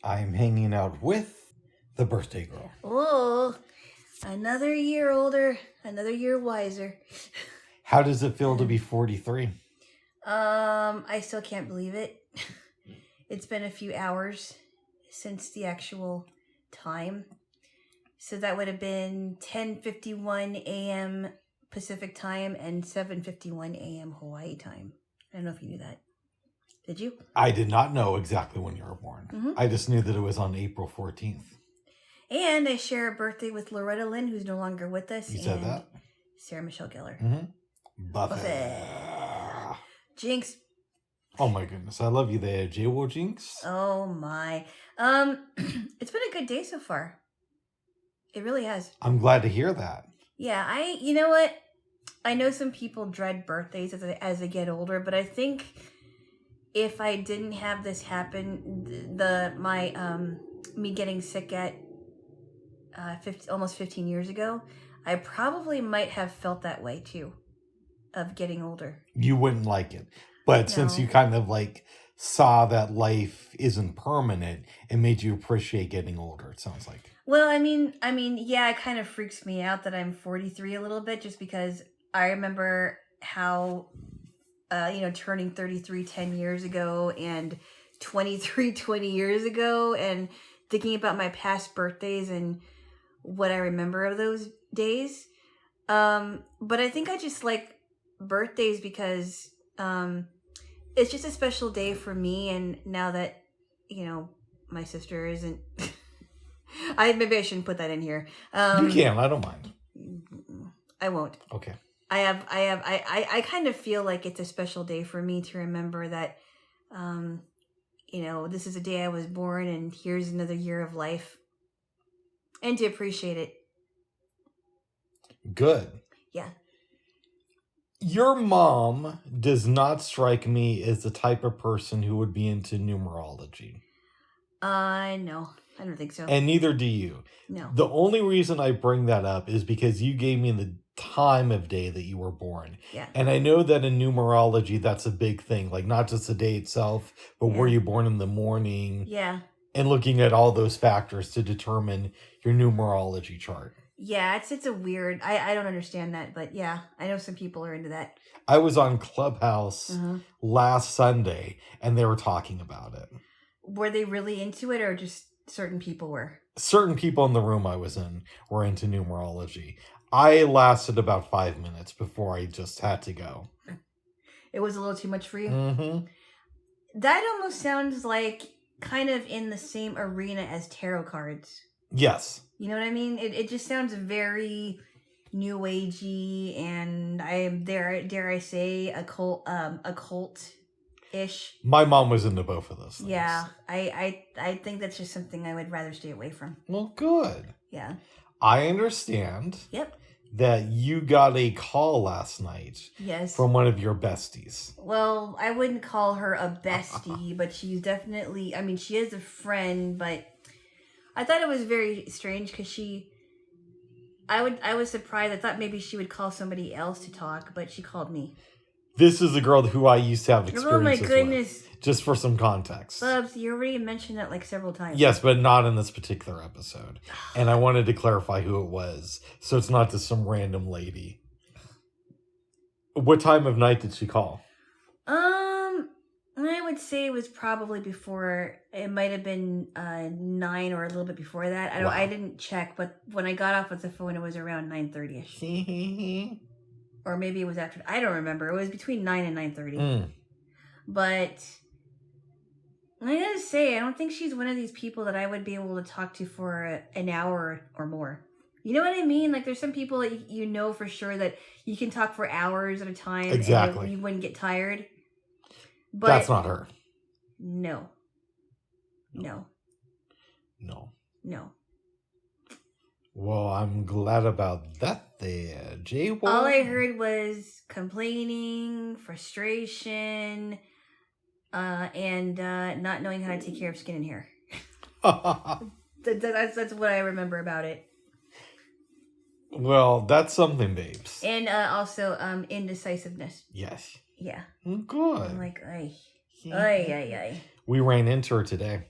I'm hanging out with the birthday girl. Oh, another year older, another year wiser. How does it feel to be 43? I still can't believe it. It's been a few hours since the actual time. So that would have been 10:51 a.m. Pacific time and 7:51 a.m. Hawaii time. I don't know if you knew that. Did you? I did not know exactly when you were born. Mm-hmm. I just knew that it was on April 14th. And I share a birthday with Loretta Lynn, who's no longer with us. You said that? Sarah Michelle Gellar. Mm-hmm. Buffett. Jinx. Oh my goodness. I love you there, Jaylo Jinx. Oh my. It's been a good day so far. It really has. I'm glad to hear that. Yeah, you know what? I know some people dread birthdays as they get older, but I think if I didn't have this happen, me getting sick at almost 15 years ago, I probably might have felt that way too, of getting older. You wouldn't like it. But since you kind of saw that life isn't permanent, it made you appreciate getting older, it sounds like. Well, I mean, yeah, it kind of freaks me out that I'm 43 a little bit, just because I remember how, turning 33 10 years ago and 23 20 years ago, and thinking about my past birthdays and what I remember of those days. But I think I just like birthdays because it's just a special day for me. And now that, my sister isn't... maybe I shouldn't put that in here. You can, I don't mind. I won't. Okay. I kind of feel like it's a special day for me to remember that, this is a day I was born and here's another year of life. And to appreciate it. Good. Yeah. Your mom does not strike me as the type of person who would be into numerology. No. I don't think so. And neither do you. No. The only reason I bring that up is because you gave me the time of day that you were born. Yeah. And I know that in numerology, that's a big thing. Like, not just the day itself, but were you born in the morning? Yeah. And looking at all those factors to determine your numerology chart. Yeah, it's a weird... I don't understand that, but yeah, I know some people are into that. I was on Clubhouse last Sunday, and they were talking about it. Were they really into it, or just certain people were? Certain people in the room I was in were into numerology. I lasted about 5 minutes before I just had to go. It was a little too much for you? Mm-hmm. That almost sounds like kind of in the same arena as tarot cards. Yes. You know what I mean? It just sounds very new agey, and I am dare I say occult-ish. My mom was into both of those things. Yeah, I think that's just something I would rather stay away from. Well, good. Yeah. I understand. Yep. That you got a call last night. Yes. From one of your besties. Well, I wouldn't call her a bestie, but she's definitely... she is a friend, but I thought it was very strange because I was surprised. I thought maybe she would call somebody else to talk, but she called me. This is a girl who I used to have experiences with. Oh my goodness. Just for some context. Bubs, you already mentioned that several times. Yes, but not in this particular episode. And I wanted to clarify who it was, so it's not just some random lady. What time of night did she call? I would say it was probably before. It might have been 9 or a little bit before that. I didn't check, but when I got off with the phone, it was around 9:30ish. Or maybe it was after. I don't remember. It was between 9 and 9:30. But I gotta say, I don't think she's one of these people that I would be able to talk to for an hour or more. You know what I mean? There's some people that you know for sure that you can talk for hours at a time. Exactly. And you wouldn't get tired. But that's not her. No. Well, I'm glad about that there, Jay. All I heard was complaining, frustration, and not knowing how to take care of skin and hair. That's what I remember about it. Well, that's something, babes. And also indecisiveness. Yes. Yeah. Good. I'm like, ay. We ran into her today.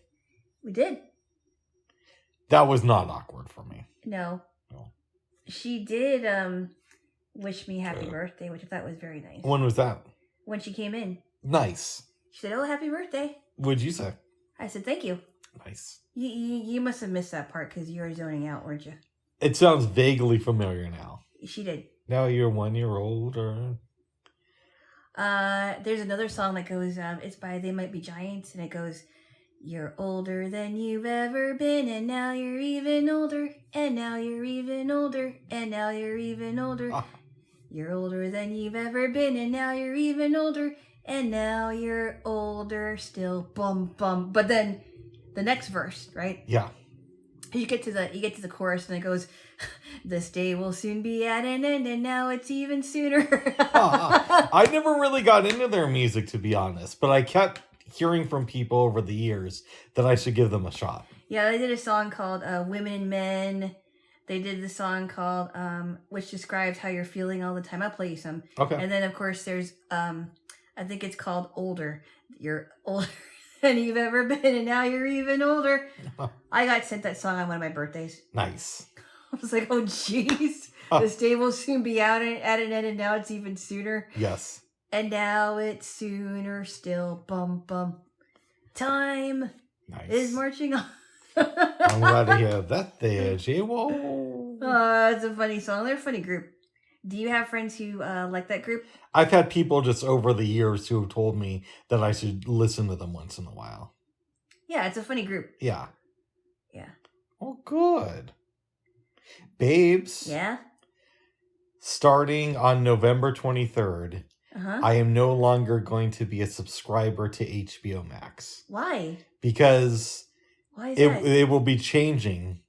We did. That was not awkward for me. No. No. She did wish me happy birthday, which I thought was very nice. When was that? When she came in. Nice. She said, "Oh, happy birthday." What'd you say? I said, "Thank you." Nice. You must have missed that part because you were zoning out, weren't you? It sounds vaguely familiar now. She did. Now you're 1 year older. There's another song that goes, it's by They Might Be Giants, and it goes, "You're older than you've ever been, and now you're even older, and now you're even older, and now you're even older. You're older than you've ever been, and now you're even older, and now you're older still." Bum bum. But then the next verse, right? Yeah. You get to the chorus, and it goes, "This day will soon be at an end, and now it's even sooner." I never really got into their music, to be honest, but I kept hearing from people over the years that I should give them a shot. Yeah, they did a song called "Women and Men." They did the song called which describes how you're feeling all the time. I'll play you some. Okay. And then of course there's I think it's called "Older." You're older than you've ever been, and now you're even older. I got sent that song on one of my birthdays. Nice. I was like, oh jeez. This day will soon be out at an end, and now it's even sooner. Yes. And now it's sooner still. Bum bum. Time is marching on. I'm glad to hear that there, Jaylo. Oh, it's a funny song. They're a funny group. Do you have friends who like that group? I've had people just over the years who have told me that I should listen to them once in a while. Yeah, it's a funny group. Yeah. Yeah. Oh, good. Babes. Yeah? Starting on November 23rd, Uh-huh. I am no longer going to be a subscriber to HBO Max. Why? Because Why is that? it will be changing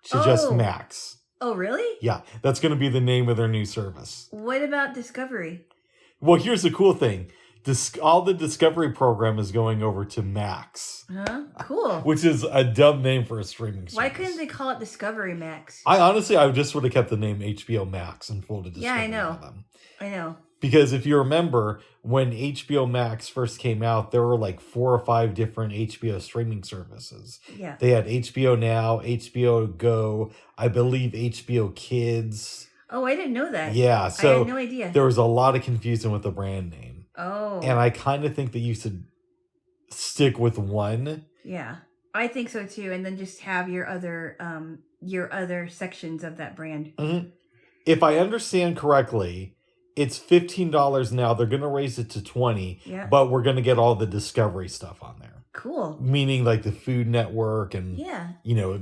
to just Max. Oh, really? Yeah, that's going to be the name of their new service. What about Discovery? Well, here's the cool thing. All the Discovery program is going over to Max. Huh? Cool. Which is a dumb name for a streaming service. Why couldn't they call it Discovery Max? I just would have kept the name HBO Max and folded Discovery. Yeah, I know. into them. I know. Because if you remember, when HBO Max first came out, there were like 4 or 5 different HBO streaming services. Yeah. They had HBO Now, HBO Go, I believe HBO Kids. Oh, I didn't know that. Yeah, so I had no idea. There was a lot of confusion with the brand name. Oh. And I kind of think that you should stick with one. Yeah. I think so too, and then just have your other sections of that brand. Mm-hmm. If I understand correctly, it's $15 now. They're going to raise it to $20. Yeah. But we're going to get all the Discovery stuff on there. Cool. Meaning like the Food Network and, yeah,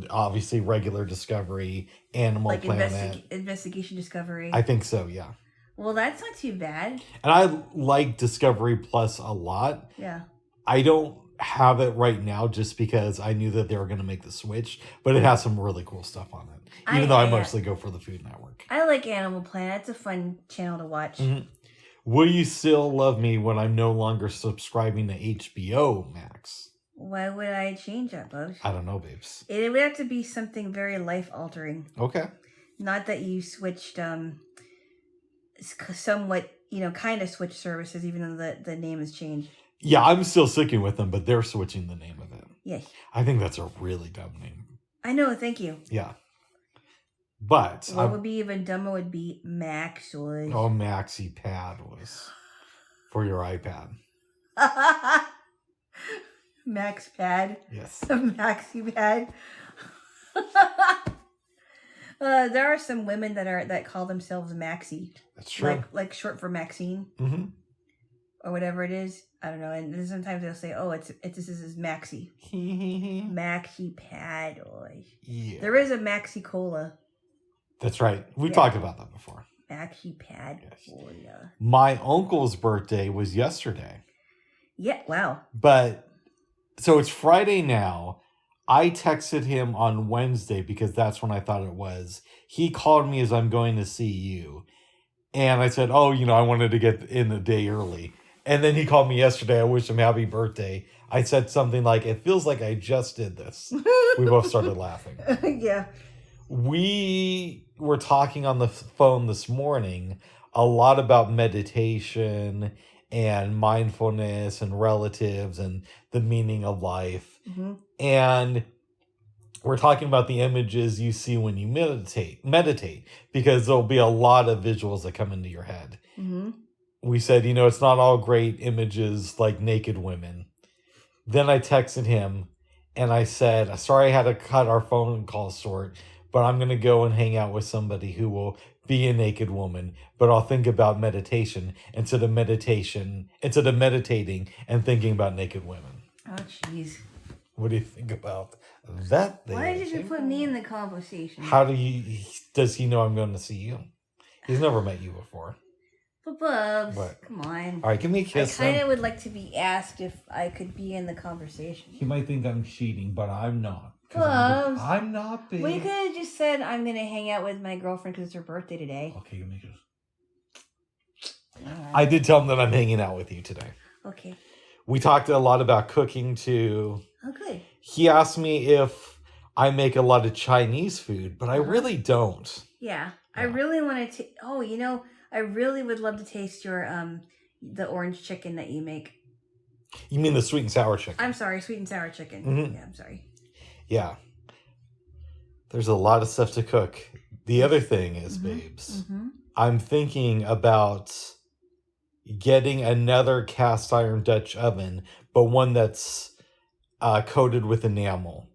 obviously regular Discovery, Animal like Planet. Investigation Discovery. I think so, yeah. Well, that's not too bad. And I like Discovery Plus a lot. Yeah. I don't have it right now just because I knew that they were going to make the switch, but it has some really cool stuff on it. Even though I mostly go for the Food Network. I like Animal Planet. It's a fun channel to watch. Mm-hmm. Will you still love me when I'm no longer subscribing to HBO Max? Why would I change that, Bugs? I don't know, babes. It would have to be something very life-altering. Okay. Not that you switched, somewhat, kind of switched services, even though the name has changed. Yeah, I'm still sticking with them, but they're switching the name of it. Yes. I think that's a really dumb name. I know, thank you. Yeah. But what would be even dumber would be Maxoid. Oh, Maxi Pad was for your iPad. Max Pad. Yes. Maxi Pad. There are some women that call themselves Maxi. That's true. Like short for Maxine. Mm-hmm. Or whatever it is. I don't know. And then sometimes they'll say, "Oh, this is Maxi." Maxi Pad. Yeah. There is a Maxi Cola. That's right. We talked about that before. Maxi Pad. Yes. Cola. My uncle's birthday was yesterday. Yeah. Wow. But so it's Friday now. I texted him on Wednesday because that's when I thought it was. He called me as I'm going to see you. And I said, "Oh, I wanted to get in a day early." And then he called me yesterday. I wish him happy birthday. I said something like, "It feels like I just did this." We both started laughing. Yeah. We were talking on the phone this morning a lot about meditation and mindfulness and relatives and the meaning of life. Mm-hmm. And we're talking about the images you see when you meditate, because there'll be a lot of visuals that come into your head. Mm-hmm. We said, it's not all great images like naked women. Then I texted him and I said, sorry I had to cut our phone call short, but I'm going to go and hang out with somebody who will be a naked woman, but I'll think about meditation instead of meditating and thinking about naked women. Oh, jeez. What do you think about that? Why did you put me in the conversation? Does he know I'm going to see you? He's never met you before. But Bubs, What? come on. All right, give me a kiss. I kind of would like to be asked if I could be in the conversation. He might think I'm cheating, but I'm not. Bubs. I'm not, babe. Well, you could have just said I'm going to hang out with my girlfriend because it's her birthday today. Okay, give me a kiss. I did tell him that I'm hanging out with you today. Okay. We talked a lot about cooking too. Oh, good. He asked me if I make a lot of Chinese food, but I really don't. Yeah. I really want to... I really would love to taste your the orange chicken that you make. You mean the sweet and sour chicken? I'm sorry, sweet and sour chicken. Mm-hmm. Yeah, I'm sorry. Yeah. There's a lot of stuff to cook. The other thing is, babes, I'm thinking about getting another cast iron Dutch oven, but one that's coated with enamel,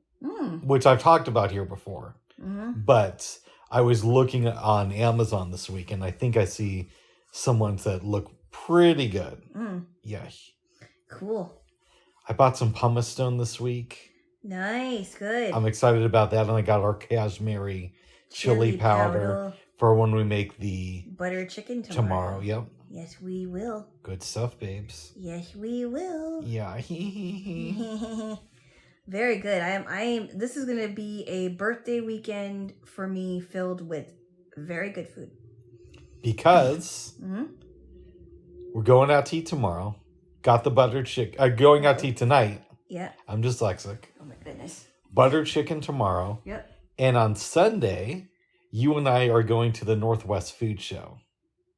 which I've talked about here before. But I was looking on Amazon this week, and I think I see some ones that look pretty good. Yeah. Cool. I bought some pumice stone this week. Nice. Good. I'm excited about that, and I got our cashmere chili powder for when we make the butter chicken tomorrow. Yep. Yes, we will. Good stuff, babes. Yes, we will. Yeah. Very good. I am. This is going to be a birthday weekend for me, filled with very good food. Because we're going out to eat tomorrow. Got the buttered chicken. Going out to eat tonight. Yeah. I'm dyslexic. Oh my goodness. Buttered chicken tomorrow. Yep. And on Sunday, you and I are going to the Northwest Food Show.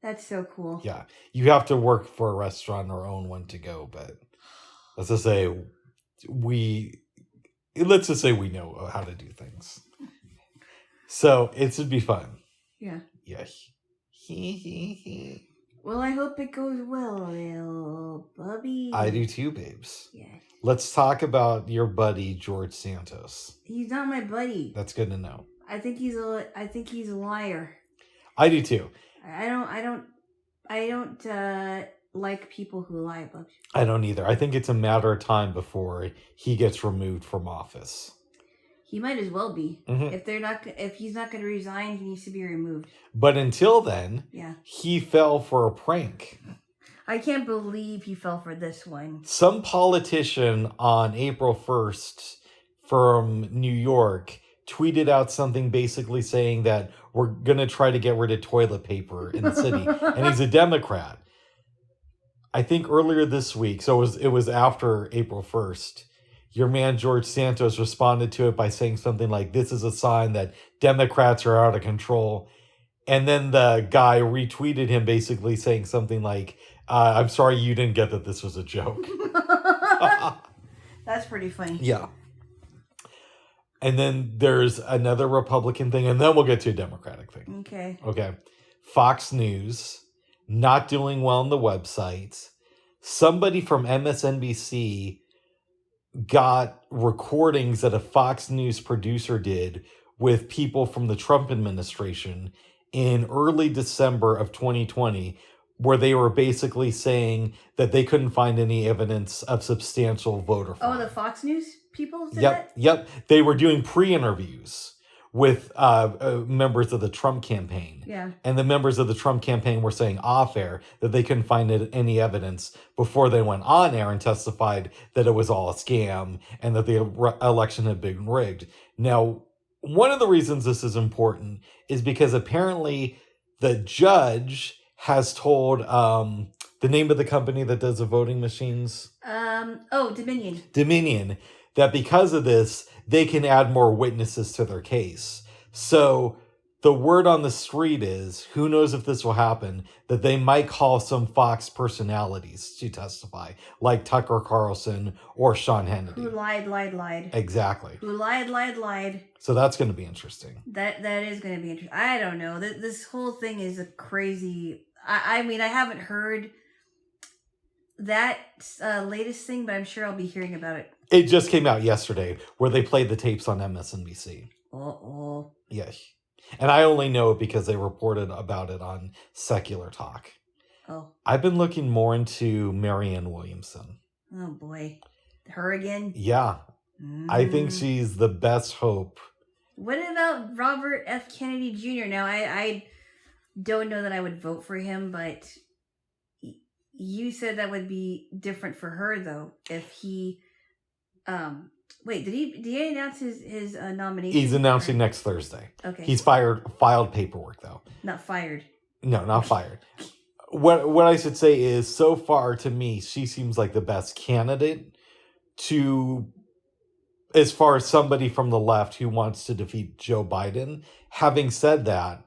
That's so cool. Yeah. You have to work for a restaurant or own one to go, but let's just say we know how to do things. So it should be fun. Yeah. Yeah. Well, I hope it goes well, little Bubby. I do too, babes. Yeah. Let's talk about your buddy George Santos. He's not my buddy. That's good to know. I think he's a liar. I do too. I don't like people who lie about you. I don't either. I think it's a matter of time before he gets removed from office. He might as well be. If he's not going to resign, he needs to be removed. But until then, he fell for a prank. I can't believe he fell for this one. Some politician on April 1st from New York tweeted out something basically saying that we're going to try to get rid of toilet paper in the city. And he's a Democrat. I think earlier this week, so it was after April 1st, your man George Santos responded to it by saying something like, this is a sign that Democrats are out of control. And then the guy retweeted him basically saying something like, I'm sorry you didn't get that this was a joke. That's pretty funny. Yeah. And then there's another Republican thing, and then we'll get to a Democratic thing. Okay. Fox News, not doing well on the website. Somebody from MSNBC got recordings that a Fox News producer did with people from the Trump administration in early December of 2020, where they were basically saying that they couldn't find any evidence of substantial voter fraud. Oh, the Fox News people did that? Yep. They were doing pre-interviews with members of the Trump campaign. Yeah. And the members of the Trump campaign were saying off air that they couldn't find any evidence before they went on air and testified that it was all a scam and that the election had been rigged. Now, one of the reasons this is important is because apparently the judge has told the name of the company that does the voting machines. Dominion. Dominion. That because of this, they can add more witnesses to their case. So The word on the street is, who knows if this will happen, that they might call some Fox personalities to testify, like Tucker Carlson or Sean Hannity. Who lied. Exactly. Who lied. So that's going to be interesting. That is going to be interesting. I don't know. This whole thing is a crazy... I mean, I haven't heard that latest thing, but I'm sure I'll be hearing about it. It just came out yesterday, where they played the tapes on MSNBC. Uh-oh. Yeah. And I only know it because they reported about it on Secular Talk. Oh. I've been looking more into Marianne Williamson. Oh, boy. Her again? Yeah. I think she's the best hope. What about Robert F. Kennedy Jr.? Now, I don't know that I would vote for him, but you said that would be different for her, though, if he... Wait, did he announce his nomination? He's announcing next Thursday. Okay. He's filed paperwork, though. Not fired. No, not fired. What I should say is, so far, to me, she seems like the best candidate to... as far as somebody from the left who wants to defeat Joe Biden. Having said that,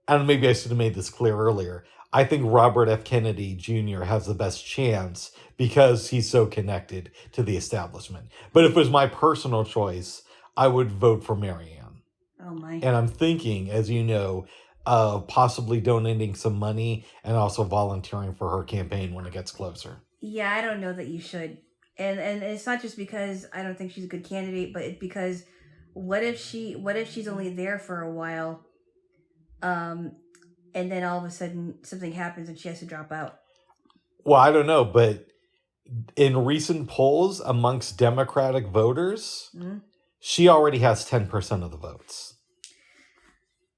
and maybe I should have made this clear earlier, I think Robert F. Kennedy Jr. has the best chance because he's so connected to the establishment. But if it was my personal choice, I would vote for Marianne. Oh, my. And I'm thinking, as you know, possibly donating some money and also volunteering for her campaign when it gets closer. Yeah, I don't know that you should. And it's not just because I don't think she's a good candidate, but it's because what if she's only there for a while, and then all of a sudden something happens and she has to drop out? Well, I don't know, but in recent polls amongst Democratic voters, she already has 10% of the votes,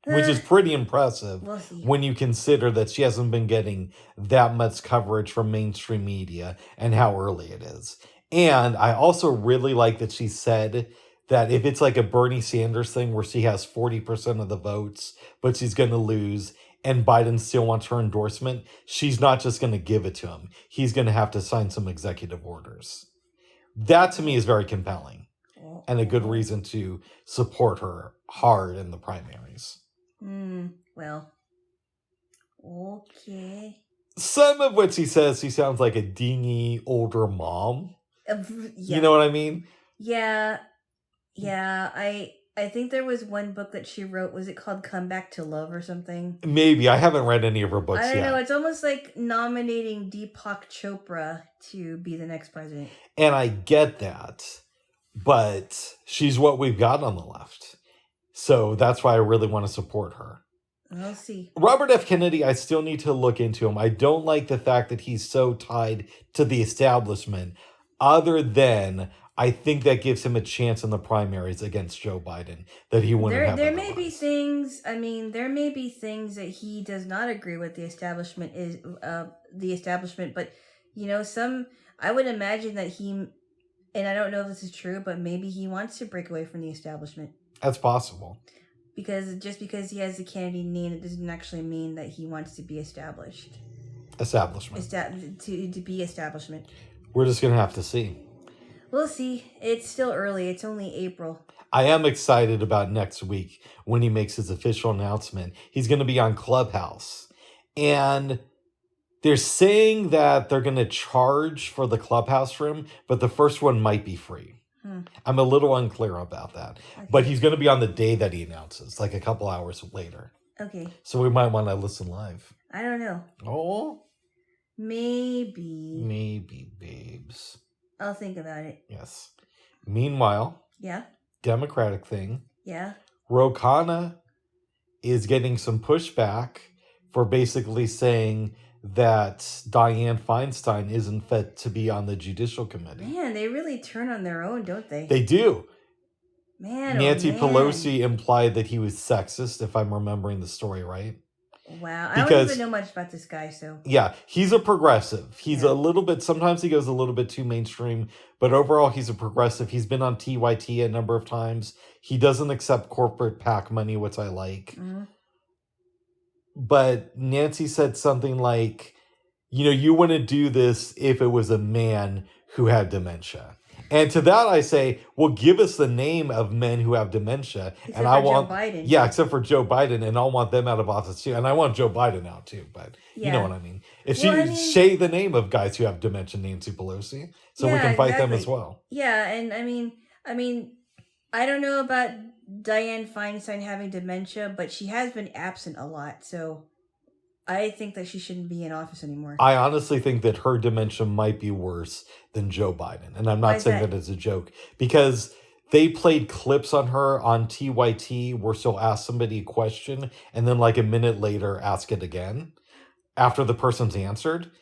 which is pretty impressive. We'll see. When you consider that she hasn't been getting that much coverage from mainstream media and how early it is. And I also really like that she said that if it's like a Bernie Sanders thing where she has 40% of the votes, but she's going to lose, and Biden still wants her endorsement, she's not just going to give it to him. He's going to have to sign some executive orders. That to me is very compelling and a good reason to support her hard in the primaries. Well, okay. Some of what she says, she sounds like a dingy older mom. Yeah. You know what I mean? Yeah. I think there was one book that she wrote. Was it called Come Back to Love or something? Maybe. I haven't read any of her books yet. I don't know. It's almost like nominating Deepak Chopra to be the next president. And I get that. But she's what we've got on the left. So that's why I really want to support her. We'll see. Robert F. Kennedy, I still need to look into him. I don't like the fact that he's so tied to the establishment. Other than, I think that gives him a chance in the primaries against Joe Biden that he wouldn't have. There may be things. I mean, there may be things that he does not agree with the establishment is the establishment. But I would imagine that he, and I don't know if this is true, but maybe he wants to break away from the establishment. That's possible. Because just because he has the Kennedy name, it doesn't actually mean that he wants to be established. Establishment. To be establishment. We're just going to have to see. We'll see. It's still early. It's only April. I am excited about next week when he makes his official announcement. He's going to be on Clubhouse. And they're saying that they're going to charge for the Clubhouse room, but the first one might be free. I'm a little unclear about that. Okay. But he's going to be on the day that he announces, like a couple hours later. Okay. So we might want to listen live. I don't know. Oh? Maybe, babes. I'll think about it. Yes. Meanwhile. Yeah? Democratic thing. Yeah? Ro Khanna is getting some pushback for basically saying that Dianne Feinstein isn't fit to be on the Judicial Committee. Man, they really turn on their own, don't they? They do. Man, Nancy Pelosi implied that he was sexist, if I'm remembering the story right. Wow. I don't even know much about this guy, so. Yeah, he's a progressive. He's a little bit, sometimes he goes a little bit too mainstream, but overall he's a progressive. He's been on TYT a number of times. He doesn't accept corporate PAC money, which I like. Mm-hmm. But Nancy said something like, you wouldn't do this if it was a man who had dementia. And to that I say, well, give us the name of men who have dementia. Except and I for want Joe Biden. Yeah, except for Joe Biden, and I'll want them out of office too. And I want Joe Biden out too, but you know Yeah. what I mean. If Well, I she mean, say the name of guys who have dementia, Nancy Pelosi, so we yeah, can fight them as exactly. well. Yeah, and I mean, I don't know about Dianne Feinstein having dementia, but she has been absent a lot, so I think that she shouldn't be in office anymore. I honestly think that her dementia might be worse than Joe Biden. And I'm Why not is saying that? that as a joke, because they played clips on her on TYT where she'll ask somebody a question and then like a minute later ask it again after the person's answered.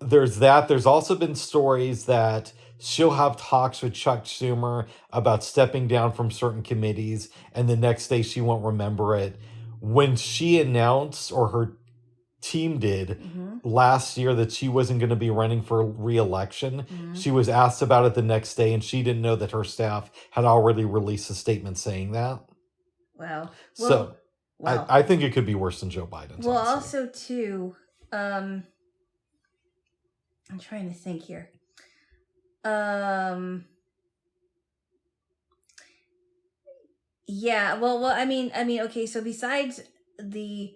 There's that. There's also been stories that she'll have talks with Chuck Schumer about stepping down from certain committees, and the next day she won't remember it. When she announced, or her team did Mm-hmm. last year, that she wasn't going to be running for re-election, Mm-hmm. she was asked about it the next day, and she didn't know that her staff had already released a statement saying that. Wow. So Wow. I think it could be worse than Joe Biden's. Well, honestly. also too, I'm trying to think here. Yeah. Well. I mean. Okay. So besides the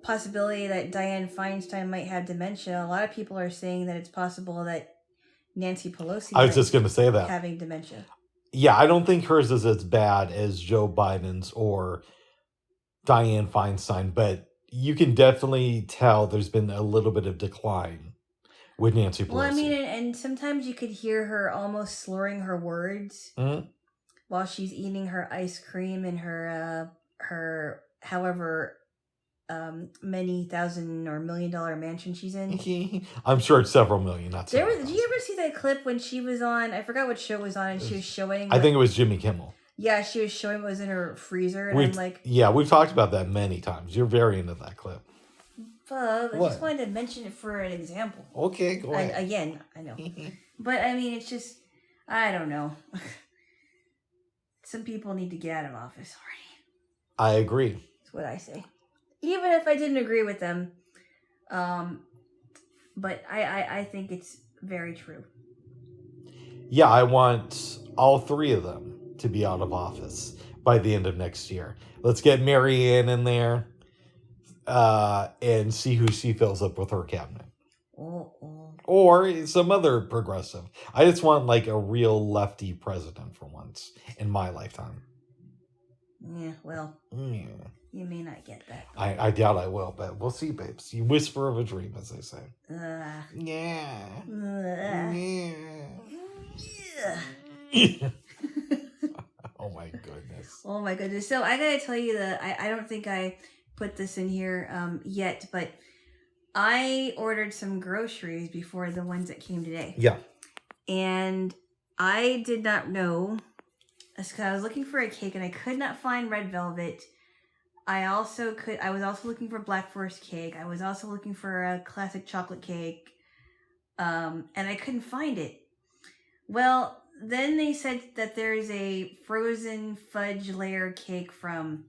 possibility that Dianne Feinstein might have dementia, a lot of people are saying that it's possible that Nancy Pelosi I was might just going to say that. having dementia. Yeah, I don't think hers is as bad as Joe Biden's or Dianne Feinstein, but you can definitely tell there's been a little bit of decline with Nancy Pelosi. Well, I mean, and sometimes you could hear her almost slurring her words while she's eating her ice cream in her however many $1,000 or $1 million mansion she's in. I'm sure it's several million. Not Did you ever see that clip when she was on? I forgot what show it was on, and she was showing. I think it was Jimmy Kimmel. Yeah, she was showing what was in her freezer, and I'm like, yeah, we've talked about that many times. You're very into that clip. I just wanted to mention it for an example. Okay, go ahead. Again, I know, but I mean, it's just, I don't know. Some people need to get out of office already. I agree. That's what I say. Even if I didn't agree with them, but I think it's very true. Yeah, I want all three of them to be out of office by the end of next year. Let's get Mary Ann in there and see who she fills up with her cabinet. Or some other progressive. I just want like a real lefty president for once in my lifetime. Yeah, well, yeah. You may not get that. I doubt I will, but we'll see, babes. You whisper of a dream, as they say. Yeah. Yeah. Oh my goodness. Oh my goodness. So I gotta tell you that I don't think I put this in here yet, but I ordered some groceries before the ones that came today. Yeah. And I did not know. I was looking for a cake and I could not find red velvet. I was also looking for Black Forest cake. I was also looking for a classic chocolate cake. And I couldn't find it. Well, then they said that there's a frozen fudge layer cake from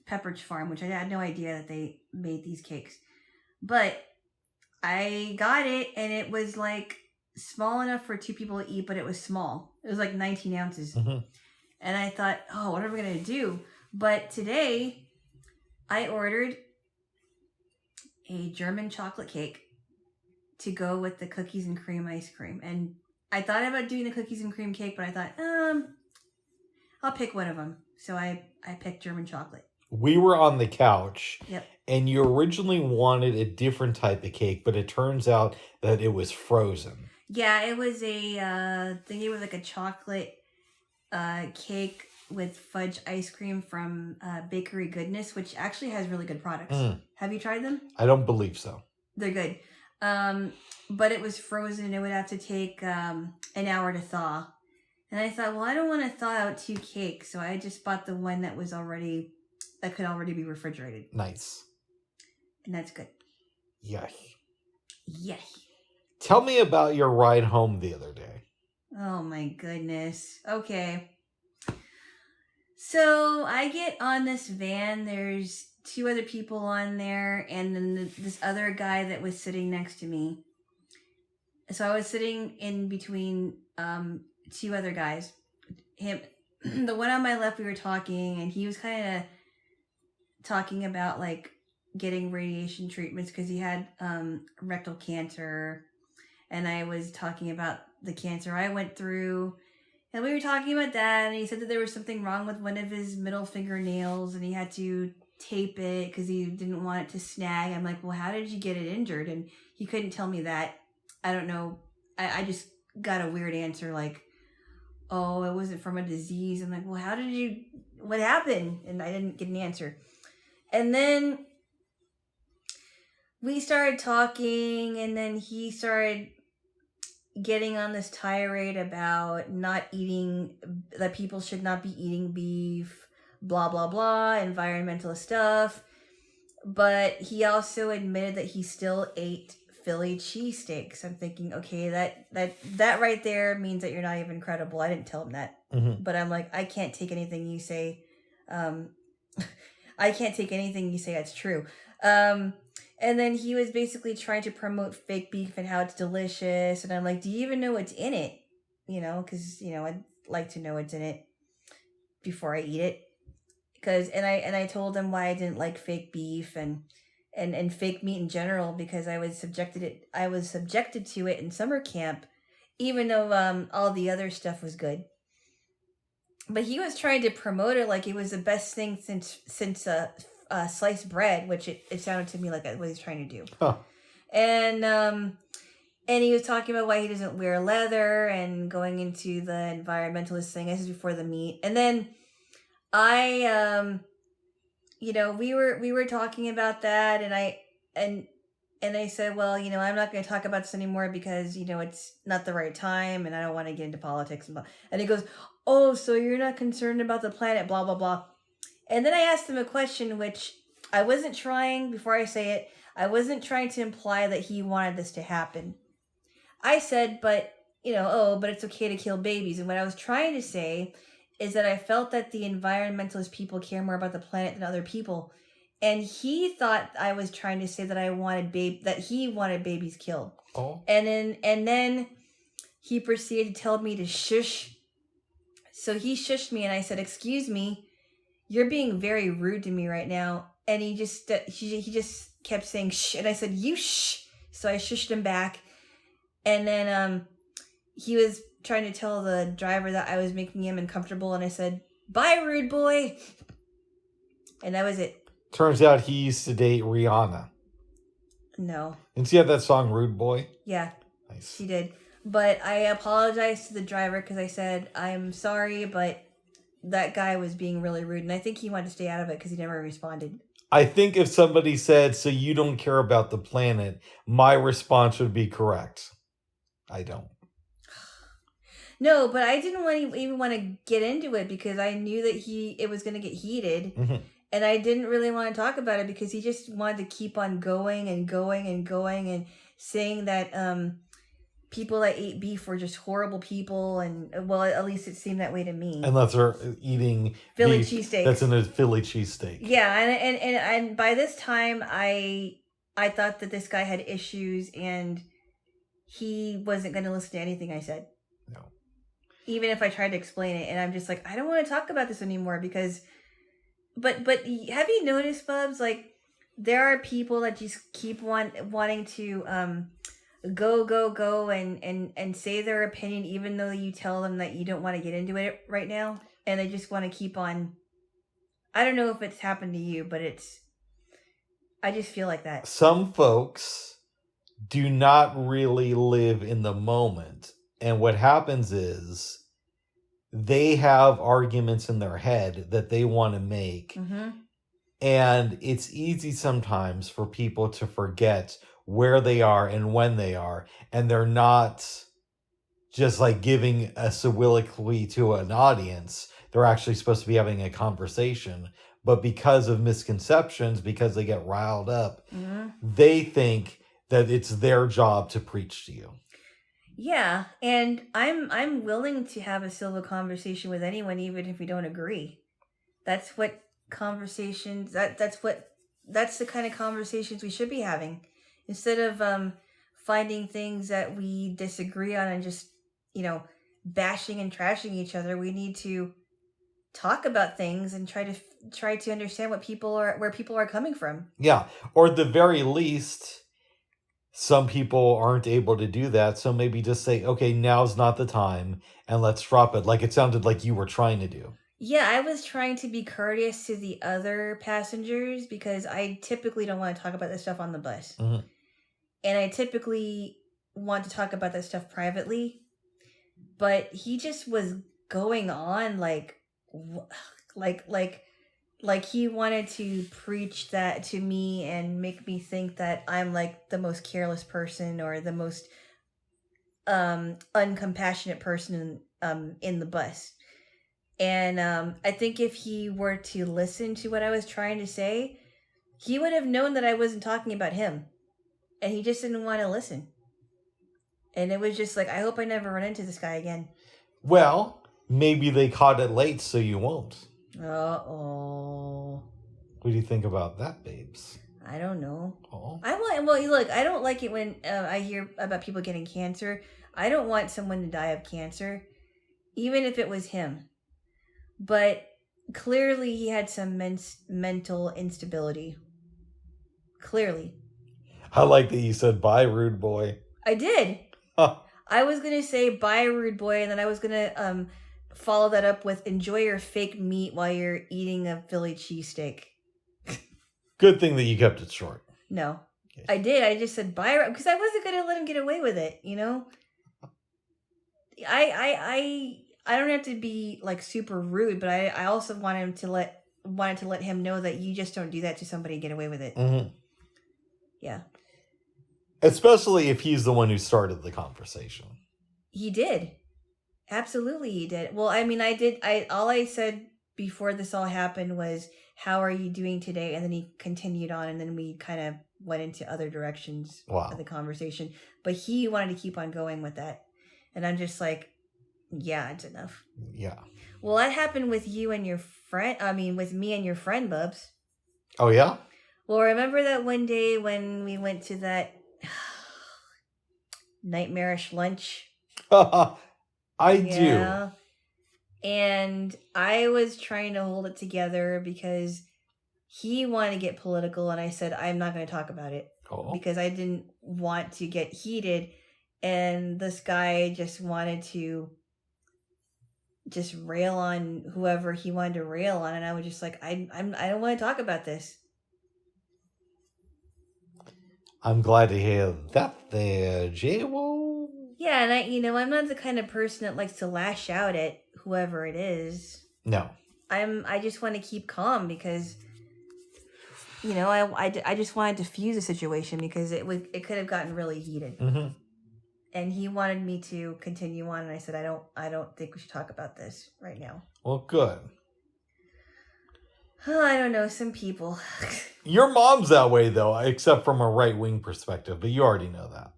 Pepperidge Farm, which I had no idea that they made these cakes. But I got it and it was like small enough for 2 people to eat, but it was small. It was like 19 ounces. Mm-hmm. And I thought, oh, what are we going to do? But today I ordered a German chocolate cake to go with the cookies and cream ice cream. And I thought about doing the cookies and cream cake, but I thought, I'll pick one of them. So I picked German chocolate. We were on the couch. Yep. And you originally wanted a different type of cake, but it turns out that it was frozen. Yeah, it was it was like a chocolate cake with fudge ice cream from Bakery Goodness, which actually has really good products. Have you tried them? I don't believe so. They're good. But it was frozen. It would have to take an hour to thaw. And I thought, well, I don't want to thaw out 2 cakes, so I just bought the one that could already be refrigerated. Nice. And that's good. Yay. Yay. Tell me about your ride home the other day. Oh my goodness. Okay. So I get on this van. There's 2 other people on there, and then this other guy that was sitting next to me. So I was sitting in between two other guys. Him, the one on my left, we were talking, and he was kind of talking about like getting radiation treatments because he had rectal cancer, and I was talking about the cancer I went through, and we were talking about that, and he said that there was something wrong with one of his middle fingernails, and he had to tape it because he didn't want it to snag. I'm like, well, how did you get it injured? And he couldn't tell me that. I don't know. I just got a weird answer like, oh, it wasn't from a disease. I'm like, well, what happened? And I didn't get an answer. And then we started talking, and then he started getting on this tirade about not eating, that people should not be eating beef, blah, blah, blah, environmental stuff. But he also admitted that he still ate Philly cheesesteaks. I'm thinking, okay, that right there means that you're not even credible. I didn't tell him that. Mm-hmm. But I'm like, I can't take anything you say. I can't take anything you say as true. And then he was basically trying to promote fake beef and how it's delicious. And I'm like, do you even know what's in it? You know, because, you know, I'd like to know what's in it before I eat it. And I told him why I didn't like fake beef and fake meat in general, because I was subjected to it in summer camp, even though all the other stuff was good. But he was trying to promote it like it was the best thing since sliced bread, which it sounded to me like what he's trying to do. Huh. And he was talking about why he doesn't wear leather and going into the environmentalist thing. This is before the meet. And then I you know, we were talking about that, and I said, well, you know, I'm not going to talk about this anymore because, you know, it's not the right time and I don't want to get into politics. And he goes, oh, so you're not concerned about the planet, blah, blah, blah. And then I asked him a question, which I wasn't trying, before I say it, I wasn't trying to imply that he wanted this to happen. I said, but, you know, oh, but it's okay to kill babies. And what I was trying to say is that I felt that the environmentalist people care more about the planet than other people. And he thought I was trying to say that that he wanted babies killed. Oh. And then he proceeded to tell me to shush. So he shushed me, and I said, excuse me, you're being very rude to me right now. And he just kept saying shh, and I said, you shh. So I shushed him back. And then he was trying to tell the driver that I was making him uncomfortable, and I said, bye, rude boy. And that was it. Turns out he used to date Rihanna. No. Didn't she have that song, Rude Boy? Yeah. Nice. She did. But I apologized to the driver because I said, I'm sorry, but that guy was being really rude. And I think he wanted to stay out of it because he never responded. I think if somebody said, so you don't care about the planet, my response would be correct. I don't. No, but I didn't even want to get into it because I knew that it was going to get heated. Mm-hmm. And I didn't really want to talk about it because he just wanted to keep on going and going and going and saying that people that ate beef were just horrible people. And, well, at least it seemed that way to me. Unless they're eating Philly beef cheesesteak. that's in a Philly cheesesteak. Yeah, and by this time, I thought that this guy had issues and he wasn't going to listen to anything I said. No. Even if I tried to explain it. And I'm just like, I don't want to talk about this anymore because... But have you noticed, Bubs? Like, there are people that just keep wanting to go and say their opinion, even though you tell them that you don't want to get into it right now, and they just want to keep on. I don't know if it's happened to you, but I just feel like that. Some folks do not really live in the moment, and what happens is they have arguments in their head that they want to make. Mm-hmm. And it's easy sometimes for people to forget where they are and when they are. And they're not just like giving a soliloquy to an audience. They're actually supposed to be having a conversation. But because of misconceptions, because they get riled up, mm-hmm. they think that it's their job to preach to you. Yeah, and I'm willing to have a civil conversation with anyone, even if we don't agree. That's what conversations. That's the kind of conversations we should be having, instead of finding things that we disagree on and just, bashing and trashing each other. We need to talk about things and try to understand where people are coming from. Yeah. Or at the very least, some people aren't able to do that. So maybe just say, okay, now's not the time and let's drop it. Like it sounded like you were trying to do. Yeah, I was trying to be courteous to the other passengers because I typically don't want to talk about this stuff on the bus. Mm-hmm. And I typically want to talk about that stuff privately. But he just was going on like he wanted to preach that to me and make me think that I'm like the most careless person or the most uncompassionate person in the bus. And I think if he were to listen to what I was trying to say, he would have known that I wasn't talking about him. And he just didn't want to listen. And it was just like, I hope I never run into this guy again. Well, maybe they caught it late, so you won't. Uh-oh. What do you think about that, babes? I don't know. Oh. Look, I don't like it when I hear about people getting cancer. I don't want someone to die of cancer, even if it was him. But clearly he had some mental instability. Clearly. I like that you said, bye, rude boy. I did. I was going to say, bye, rude boy, and then I was going to follow that up with, enjoy your fake meat while you're eating a Philly cheesesteak. Good thing that you kept it short. No. Okay. I did. I just said, bye, because I wasn't going to let him get away with it, I don't have to be like super rude, but I also wanted to let him know that you just don't do that to somebody and get away with it. Mm-hmm. Yeah. Especially if he's the one who started the conversation. He did. Absolutely he did. Well, I mean, all I said before this all happened was, how are you doing today? And then he continued on, and then we kind of went into other directions of the conversation. But he wanted to keep on going with that. And I'm just like, yeah, it's enough. Yeah. Well, that happened with you and your friend. I mean, with me and your friend, Bubs. Oh, yeah? Well, remember that one day when we went to that nightmarish lunch? I do. And I was trying to hold it together because he wanted to get political, and I said, I'm not going to talk about it. Because I didn't want to get heated, and this guy just wanted to just rail on whoever he wanted to rail on, and I was just like, I don't want to talk about this. I'm glad to hear that there, Jaylo. Yeah, and I'm not the kind of person that likes to lash out at whoever it is. No. I just want to keep calm because, I just wanted to diffuse the situation because it could have gotten really heated. Mm-hmm. And he wanted me to continue on, and I said, I don't think we should talk about this right now. Well, good. I don't know, some people. Your mom's that way, though, except from a right-wing perspective, but you already know that.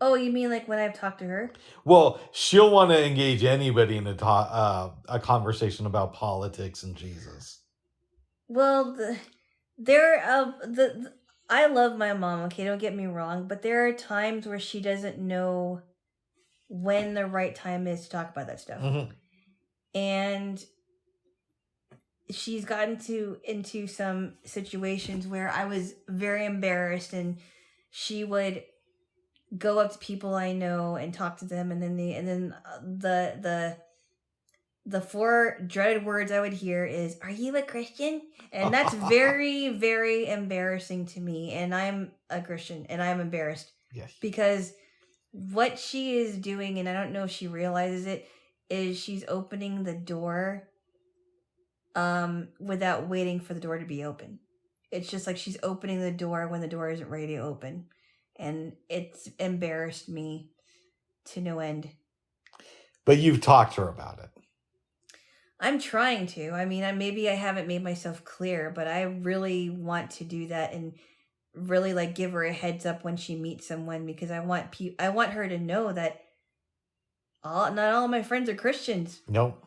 Oh, you mean like when I've talked to her? Well, she'll want to engage anybody in a conversation about politics and Jesus. Well, I love my mom, okay, don't get me wrong, but there are times where she doesn't know when the right time is to talk about that stuff. Mm-hmm. And she's gotten into some situations where I was very embarrassed, and she would go up to people I know and talk to them, and then the four dreaded words I would hear is, "Are you a Christian?" And that's very, very embarrassing to me. And I'm a Christian, and I'm embarrassed. Yes. Because what she is doing, and I don't know if she realizes it, is she's opening the door without waiting for the door to be open. It's just like she's opening the door when the door isn't ready to open. And it's embarrassed me to no end. But you've talked to her about it. I'm trying to. I mean, maybe I haven't made myself clear, but I really want to do that and really like give her a heads up when she meets someone, because I want her to know that not all my friends are Christians. Nope.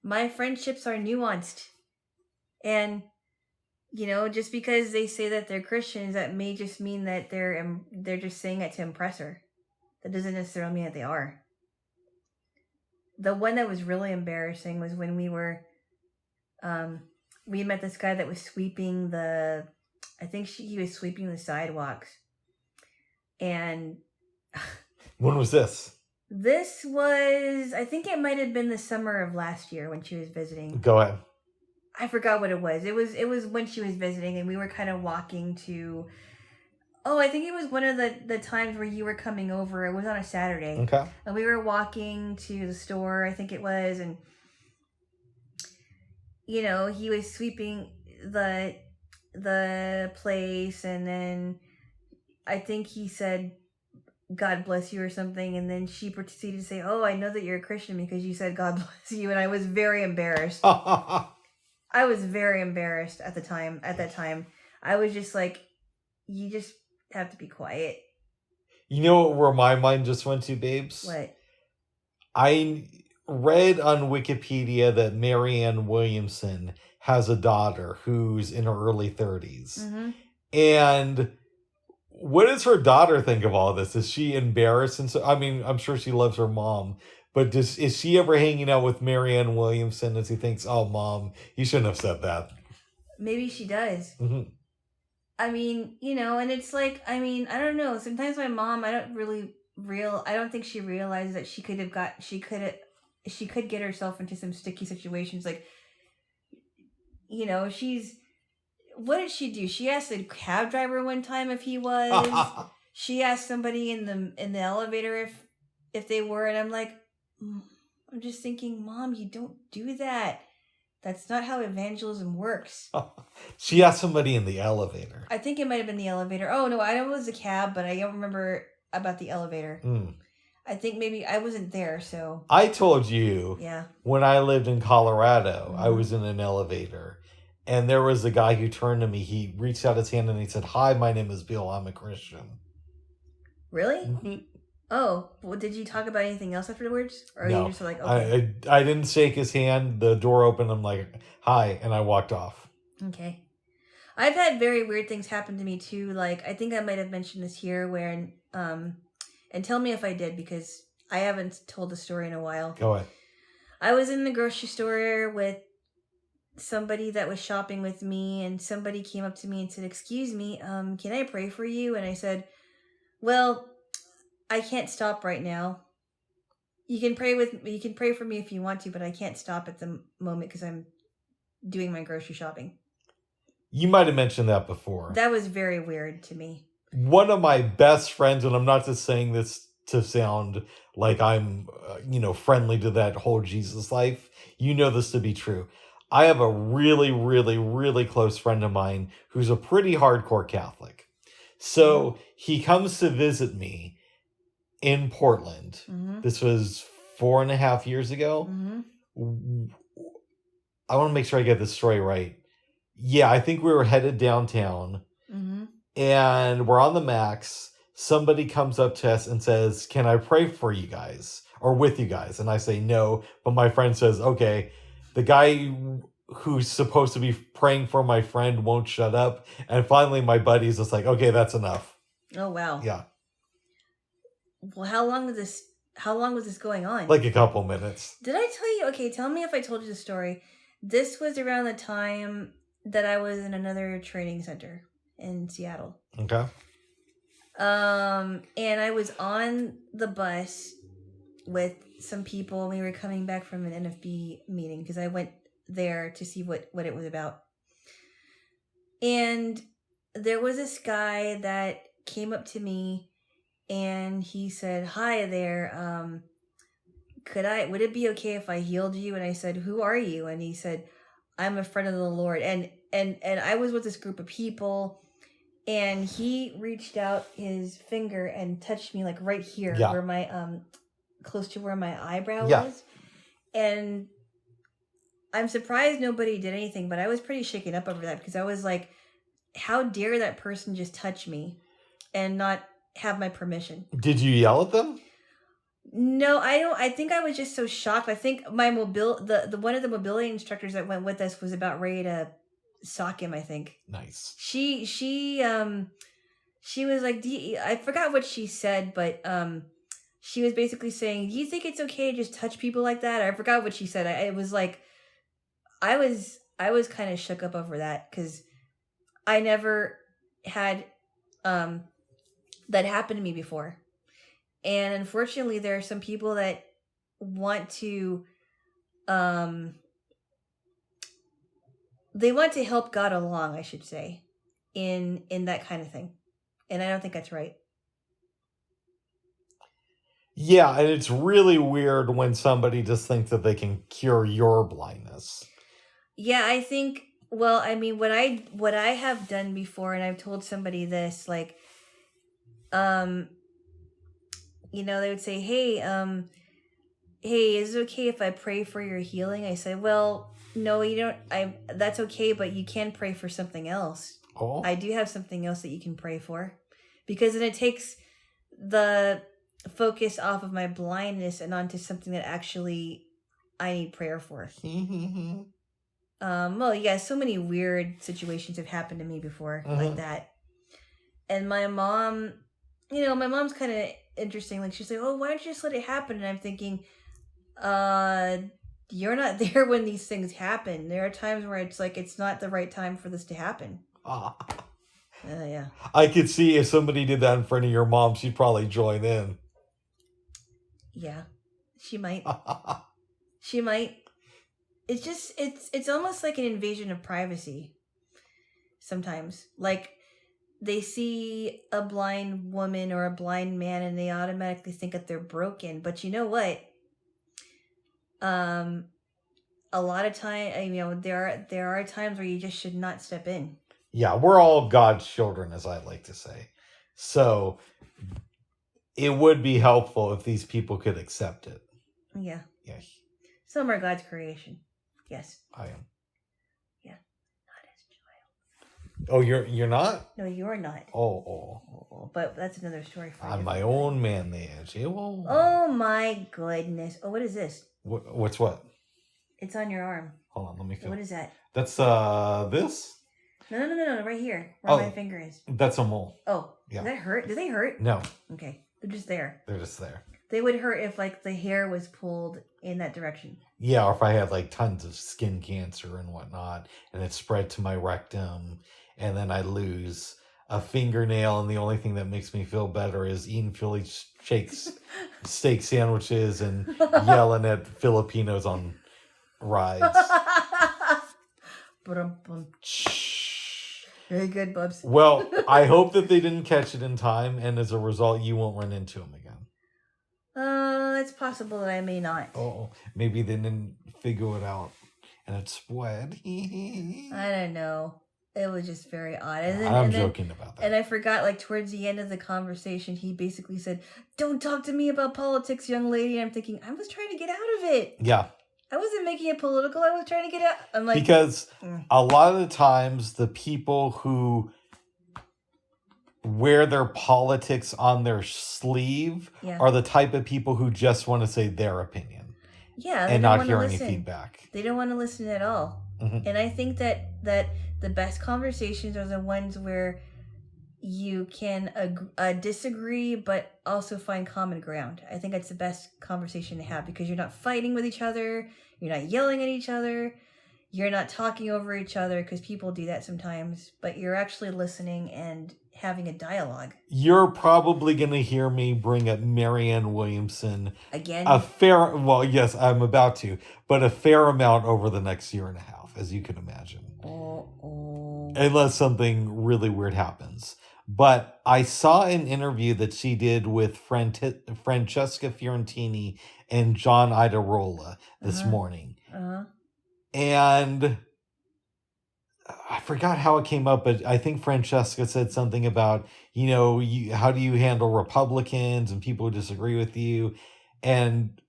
My friendships are nuanced. And just because they say that they're Christians, that may just mean that they're just saying it to impress her. That doesn't necessarily mean that they are. The one that was really embarrassing was when we met this guy that was sweeping he was sweeping the sidewalks. And when was this? This was, I think it might have been the summer of last year when she was visiting. Go ahead. I forgot what it was. It was when she was visiting, and we were kind of walking to. Oh, I think it was one of the times where you were coming over. It was on a Saturday. Okay. And we were walking to the store, I think it was, and he was sweeping the place, and then I think he said, "God bless you" or something, and then she proceeded to say, "Oh, I know that you're a Christian because you said God bless you," and I was very embarrassed. I was very embarrassed at that time. I was just like, you just have to be quiet. You know where my mind just went to, babes? What? I read on Wikipedia that Marianne Williamson has a daughter who's in her early 30s. Mm-hmm. And what does her daughter think of all this? Is she embarrassed? And so, I mean, I'm sure she loves her mom, but is she ever hanging out with Marianne Williamson as he thinks, oh, Mom, you shouldn't have said that? Maybe she does. Mm-hmm. I mean, and it's like, I don't know. Sometimes my mom, I don't think she realized that she could get herself into some sticky situations. Like, what did she do? She asked the cab driver one time if he was. She asked somebody in the elevator if they were, and I'm like, I'm just thinking, Mom, you don't do that. That's not how evangelism works. She asked somebody in the elevator. I think it might have been the elevator. Oh, no, I know it was the cab, but I don't remember about the elevator. I think maybe I wasn't there, so. I told you, yeah, when I lived in Colorado, I was in an elevator, and there was a guy who turned to me. He reached out his hand and he said, "Hi, my name is Bill. I'm a Christian." Really? Mm-hmm. Oh, well, did you talk about anything else afterwards? Or no, you just like, okay. I didn't shake his hand. The door opened. I'm like, "Hi," and I walked off. Okay. I've had very weird things happen to me too. Like, I think I might have mentioned this here where, and tell me if I did, because I haven't told the story in a while. Go ahead. I was in the grocery store with somebody that was shopping with me, and somebody came up to me and said, "Excuse me, can I pray for you?" And I said, "Well, I can't stop right now. You can pray for me if you want to, but I can't stop at the moment because I'm doing my grocery shopping." You might have mentioned that before. That was very weird to me. One of my best friends, and I'm not just saying this to sound like I'm, friendly to that whole Jesus life. You know this to be true. I have a really, really, really close friend of mine who's a pretty hardcore Catholic. So he comes to visit me in Portland. Mm-hmm. This was 4.5 years ago. Mm-hmm. I want to make sure I get this story right. Yeah, I think we were headed downtown. Mm-hmm. And we're on the Max. Somebody comes up to us and says, "Can I pray for you guys or with you guys?" And I say no, but my friend says, "Okay." The guy who's supposed to be praying for my friend won't shut up. And finally my buddy's just like, "Okay, that's enough." Oh, wow. Yeah. Well, how long was this going on? Like a couple minutes. Did I tell you? Okay, tell me if I told you the story. This was around the time that I was in another training center in Seattle. Okay. And I was on the bus with some people, and we were coming back from an NFB meeting because I went there to see what it was about. And there was this guy that came up to me, and he said, "Hi there, would it be okay if I healed you?" And I said, "Who are you?" And he said, "I'm a friend of the Lord." And I was with this group of people, and he reached out his finger and touched me like right here, where my close to where my eyebrow was. And I'm surprised nobody did anything, but I was pretty shaken up over that because I was like, how dare that person just touch me and not have my permission? Did you yell at them? No, I don't. I think I was just so shocked. I think my the one of the mobility instructors that went with us was about ready to sock him, I think. Nice. She was like, I forgot what she said, but she was basically saying, do you think it's okay to just touch people like that? I forgot what she said. It was like, I was kind of shook up over that, because I never had that happen to me before. And unfortunately, there are some people that want to they want to help God along, I should say, in that kind of thing. And I don't think that's right. Yeah, and it's really weird when somebody just thinks that they can cure your blindness. Yeah, I think, well, I mean, what I have done before, and I've told somebody this, like, they would say, hey, is it okay if I pray for your healing? I said, well, no, you don't. That's okay, but you can pray for something else. Oh. I do have something else that you can pray for, because then it takes the focus off of my blindness and onto something that actually I need prayer for. Well, yeah, so many weird situations have happened to me before like that. And my mom, my mom's kind of interesting. Like, she's like, oh, why don't you just let it happen? And I'm thinking, you're not there when these things happen. There are times where it's like, it's not the right time for this to happen. Yeah. I could see if somebody did that in front of your mom, she'd probably join in. Yeah, she might. She might. It's just, it's almost like an invasion of privacy sometimes. Like, they see a blind woman or a blind man and they automatically think that they're broken. But you know what? A lot of time, there are times where you just should not step in. Yeah, we're all God's children, as I like to say. So it would be helpful if these people could accept it. Yeah. Yeah. Some are God's creation. Yes. I am. Yeah. Not as a child. Oh, you're not? No, you're not. Oh. But that's another story for you. I'm my own man there, Jaylo. Oh my goodness. Oh, what is this? What's what? It's on your arm. Hold on, let me feel. What is that? That's this? No, right here. Where my finger is. That's a mole. Oh. Yeah. Does that hurt? Do they hurt? No. Okay. They're just there. They're just there. They would hurt if, like, the hair was pulled in that direction. Yeah, or if I had, like, tons of skin cancer and whatnot, and it spread to my rectum, and then I lose a fingernail, and the only thing that makes me feel better is eating Philly steak sandwiches and yelling at Filipinos on rides. Very good, Bubs. Well, I hope that they didn't catch it in time, and as a result, you won't run into them again. It's possible that I may not. Oh, maybe they didn't figure it out, and it spread. I don't know. It was just very odd. I'm joking about that. And I forgot, like, towards the end of the conversation, he basically said, "Don't talk to me about politics, young lady." And I'm thinking, I was trying to get out of it. Yeah. I wasn't making it political. I was trying to get out. I'm like, because a lot of the times the people who wear their politics on their sleeve are the type of people who just want to say their opinion. Yeah. And not hear any feedback. They don't want to listen at all. Mm-hmm. And I think that the best conversations are the ones where you can disagree, but also find common ground. I think that's the best conversation to have, because you're not fighting with each other. You're not yelling at each other. You're not talking over each other, because people do that sometimes, but you're actually listening and having a dialogue. You're probably going to hear me bring up Marianne Williamson again. Well, yes, I'm about to, but a fair amount over the next year and a half, as you can imagine. Unless something really weird happens. But I saw an interview that she did with Francesca Fiorentini and John Iadarola this morning. And I forgot how it came up, but I think Francesca said something about, how do you handle Republicans and people who disagree with you? And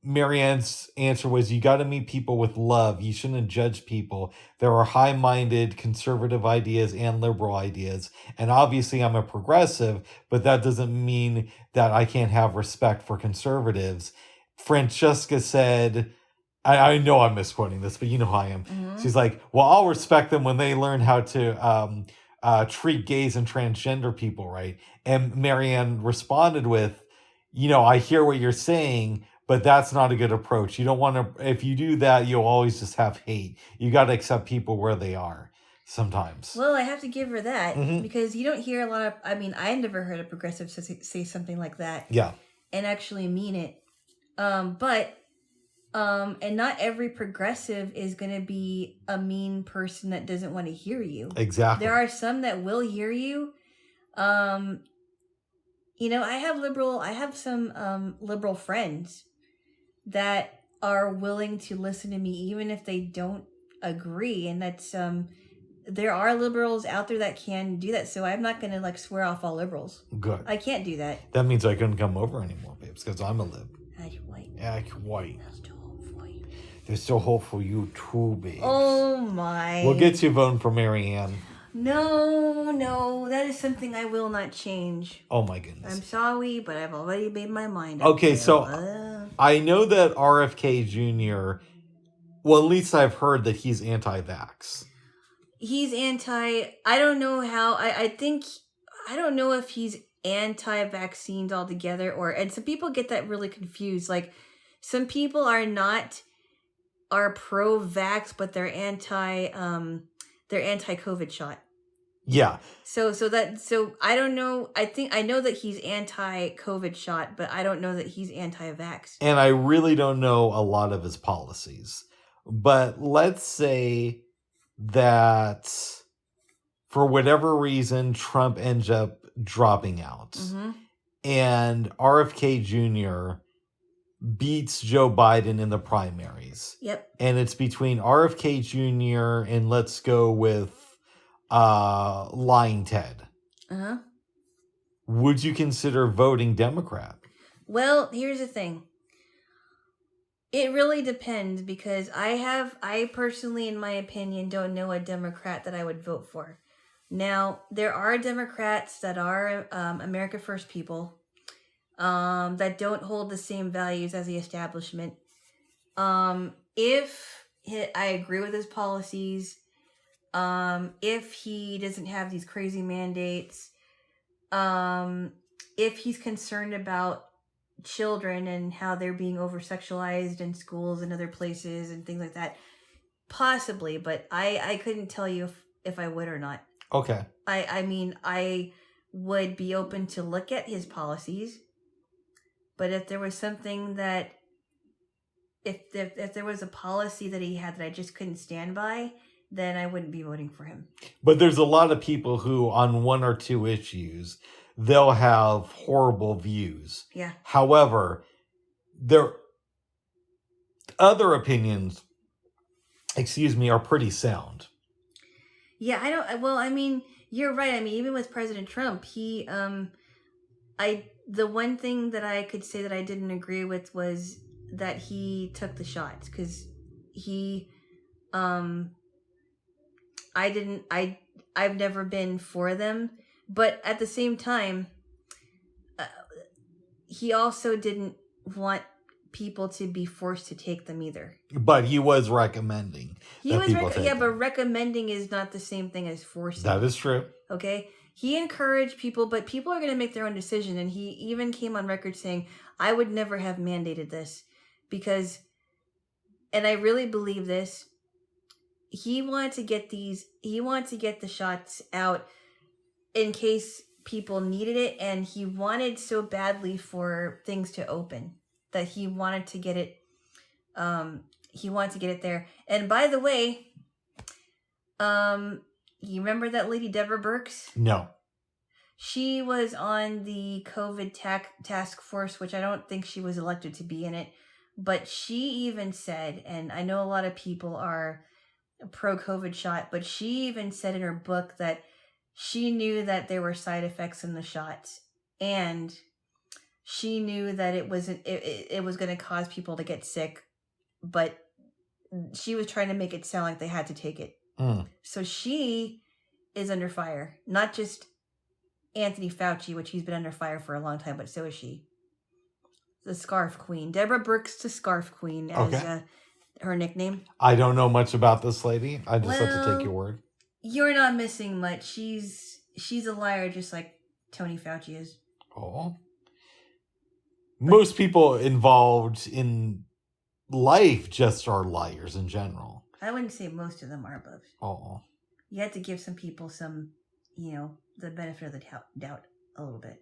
Marianne's answer was, you got to meet people with love. You shouldn't judge people. There are high-minded conservative ideas and liberal ideas. And obviously I'm a progressive, but that doesn't mean that I can't have respect for conservatives. Francesca said, I know I'm misquoting this, but you know how I am. Mm-hmm. She's like, well, I'll respect them when they learn how to treat gays and transgender people right. And Marianne responded with, I hear what you're saying, but that's not a good approach. You don't want to, if you do that, you'll always just have hate. You got to accept people where they are sometimes. Well, I have to give her that Mhm. because you don't hear a lot of, I mean, I never heard a progressive say something like that Yeah. and actually mean it. And not every progressive is going to be a mean person that doesn't want to hear you. Exactly. There are some that will hear you. I have some liberal friends that are willing to listen to me even if they don't agree, and that's there are liberals out there that can do that, so I'm not going to like swear off all liberals. Good. I can't do that. That means I couldn't come over anymore, babes, because I'm a lib. You're white. Yeah, you're white. There's still hope for you. There's still hope for you too, babes. Oh my. We'll get you voting for Marianne. No, that is something I will not change. Oh my goodness. I'm sorry, but I've already made my mind up. Okay, so I know that RFK Jr., well, at least I've heard that he's anti-vax. He's I don't know how, I don't know if he's anti-vaccines altogether, and some people get that really confused. Like, some people are pro-vax, but they're anti-COVID shot. Yeah. So I don't know. I know that he's anti-COVID shot, but I don't know that he's anti-vax. And I really don't know a lot of his policies. But let's say that for whatever reason, Trump ends up dropping out. Mm-hmm. And RFK Jr. beats Joe Biden in the primaries. Yep. And it's between RFK Jr. and let's go with Lying Ted. Uh-huh. Would you consider voting Democrat? Well, here's the thing. It really depends, because I personally, in my opinion, don't know a Democrat that I would vote for. Now, there are Democrats that are America First people that don't hold the same values as the establishment. If I agree with his policies, if he doesn't have these crazy mandates, if he's concerned about children and how they're being over-sexualized in schools and other places and things like that, possibly, but I couldn't tell you if I would or not. Okay. I mean, I would be open to look at his policies, but if there was something that, if there was a policy that he had that I just couldn't stand by, then I wouldn't be voting for him. But there's a lot of people who, on one or two issues, they'll have horrible views. Yeah. However, their other opinions, are pretty sound. Yeah, I mean, you're right. I mean, even with President Trump, the one thing that I could say that I didn't agree with was that he took the shots, because I've never been for them, but at the same time, he also didn't want people to be forced to take them either. But he was recommending. But recommending is not the same thing as forcing. That is true. Okay? He encouraged people, but people are going to make their own decision, and he even came on record saying, I would never have mandated this, because, and I really believe this, he wanted to get the shots out in case people needed it, and he wanted so badly for things to open that he wanted to get it there. And by the way, you remember that lady Deborah Birx? No. She was on the COVID task force, which I don't think she was elected to be in it, but she even said, and I know a lot of people are pro-COVID shot, but she even said in her book that she knew that there were side effects in the shots, and she knew that it was going to cause people to get sick, but she was trying to make it sound like they had to take it. So she is under fire. Not just Anthony Fauci, which he's been under fire for a long time, but so is she. The Scarf Queen. Deborah Birx, the Scarf Queen, as her nickname. I don't know much about this lady. I just have to Well, take your word. You're not missing much. She's a liar, just like Tony Fauci is. Oh. Most people involved in life just are liars in general. I wouldn't say most of them are, Bubs. Oh. You have to give some people some, the benefit of the doubt a little bit.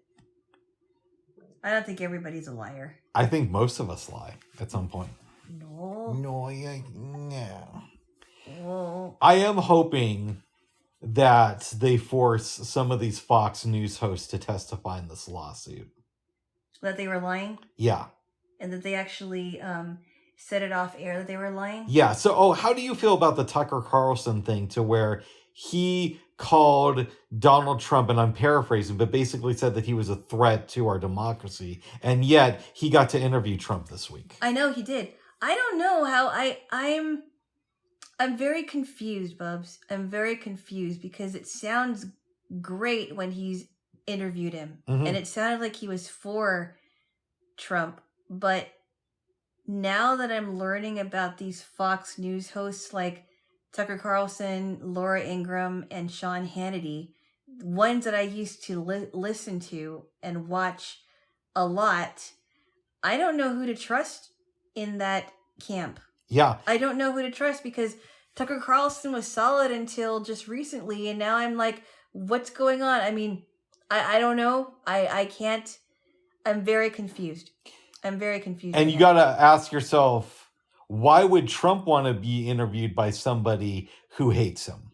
I don't think everybody's a liar. I think most of us lie at some point. No. Well, I am hoping that they force some of these Fox News hosts to testify in this lawsuit. that they were lying? Yeah. And that they actually said it off air that they were lying? Yeah. So, how do you feel about the Tucker Carlson thing to where he called Donald Trump, and I'm paraphrasing, but basically said that he was a threat to our democracy, and yet he got to interview Trump this week? I know he did. I don't know how I'm very confused, Bubs. I'm very confused because it sounds great when he's interviewed him. Mm-hmm. And it sounded like he was for Trump. But now that I'm learning about these Fox News hosts like Tucker Carlson, Laura Ingraham, and Sean Hannity, ones that I used to listen to and watch a lot, I don't know who to trust in that camp. Yeah. I don't know who to trust because Tucker Carlson was solid until just recently, and now I'm like, what's going on? I mean, I don't know. I can't. I'm very confused. And you got to ask yourself, why would Trump want to be interviewed by somebody who hates him?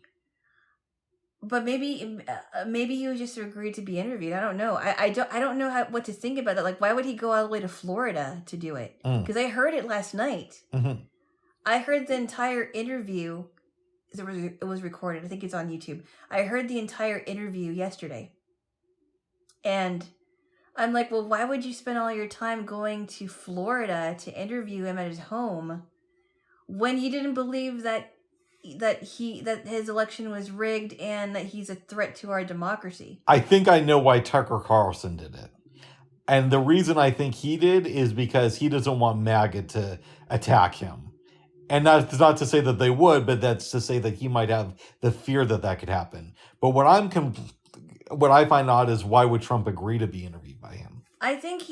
But maybe he was just agreed to be interviewed. I don't know. I don't know what to think about that. Like, why would he go all the way to Florida to do it? Because I heard it last night. Mm-hmm. I heard the entire interview. It was recorded. I think it's on YouTube. I heard the entire interview yesterday. And I'm like, well, why would you spend all your time going to Florida to interview him at his home when you didn't believe that his election was rigged and that he's a threat to our democracy? I think I know why Tucker Carlson did it. And the reason I think he did is because he doesn't want MAGA to attack him. And that's not to say that they would, but that's to say that he might have the fear that could happen. But what I find odd is, why would Trump agree to be interviewed by him? I think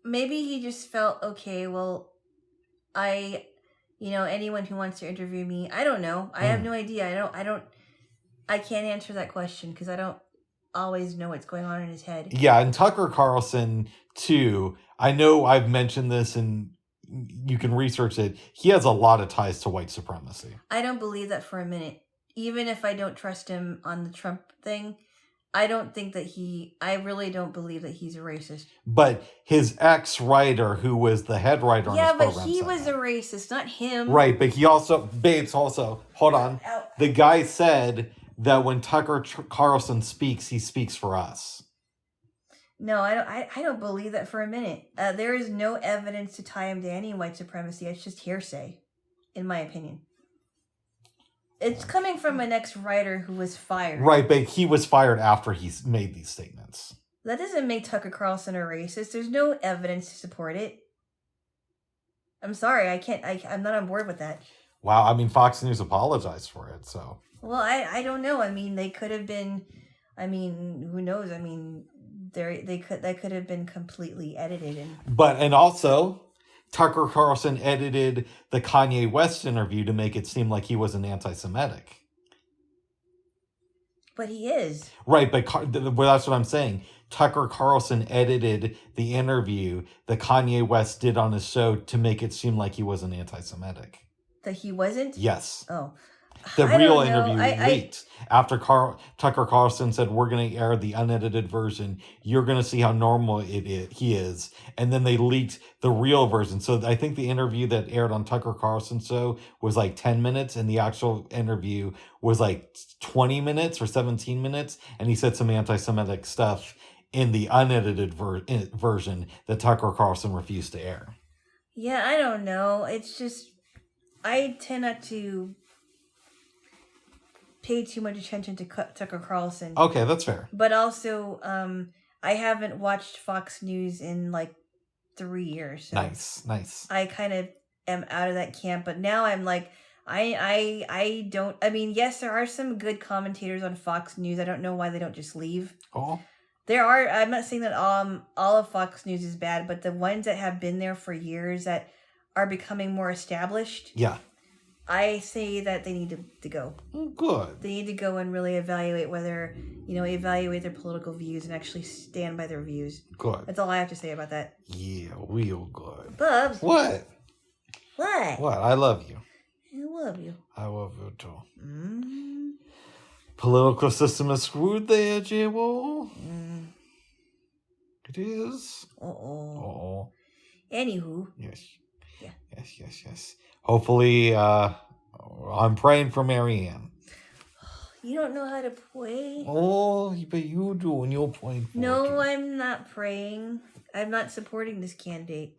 maybe he just felt, okay, well, anyone who wants to interview me, I don't know. I have no idea. I can't answer that question because I don't always know what's going on in his head. Yeah, and Tucker Carlson, too. I know I've mentioned this and you can research it. He has a lot of ties to white supremacy. I don't believe that for a minute. Even if I don't trust him on the Trump thing, I really don't believe that he's a racist. But his ex-writer, who was the head writer on his program... Yeah, but he was a racist, not him. Right, but he also... Babes, also, hold on. The guy said that when Tucker Carlson speaks, he speaks for us. No, I don't believe that for a minute. There is no evidence to tie him to any white supremacy. It's just hearsay, in my opinion. It's coming from an ex-writer who was fired. Right, but he was fired after he made these statements. That doesn't make Tucker Carlson a racist. There's no evidence to support it. I'm sorry, I'm not on board with that. Wow, I mean, Fox News apologized for it, so... Well, I don't know. I mean, they could have been... I mean, who knows? I mean, that could have been completely edited. And also... Tucker Carlson edited the Kanye West interview to make it seem like he wasn't anti-Semitic. But he is. Right, but that's what I'm saying. Tucker Carlson edited the interview that Kanye West did on his show to make it seem like he wasn't anti-Semitic. That he wasn't? Yes. Oh. The real interview leaked after Tucker Carlson said, we're going to air the unedited version. You're going to see how normal he is. And then they leaked the real version. So I think the interview that aired on Tucker Carlson's show was like 10 minutes. And the actual interview was like 20 minutes or 17 minutes. And he said some anti-Semitic stuff in the unedited version that Tucker Carlson refused to air. Yeah, I don't know. It's just, I tend not to pay too much attention to Tucker Carlson. Okay, that's fair. But also, I haven't watched Fox News in like 3 years. So nice. I kind of am out of that camp. But now I'm like, I don't. I mean, yes, there are some good commentators on Fox News. I don't know why they don't just leave. Oh, There are. I'm not saying that all of Fox News is bad, but the ones that have been there for years that are becoming more established, yeah. I say that they need to go. Good. They need to go and really evaluate whether, evaluate their political views and actually stand by their views. Good. That's all I have to say about that. Yeah, real good. Bubs. What? What? What? I love you. I love you. I love you too. Mm. Political system is screwed there, Jaylo. Mm. It is. Uh-oh. Anywho. Yes. Yeah. Yes. Hopefully, I'm praying for Marianne. You don't know how to pray? Oh, but you do, and you're praying for No, I'm not praying. I'm not supporting this candidate.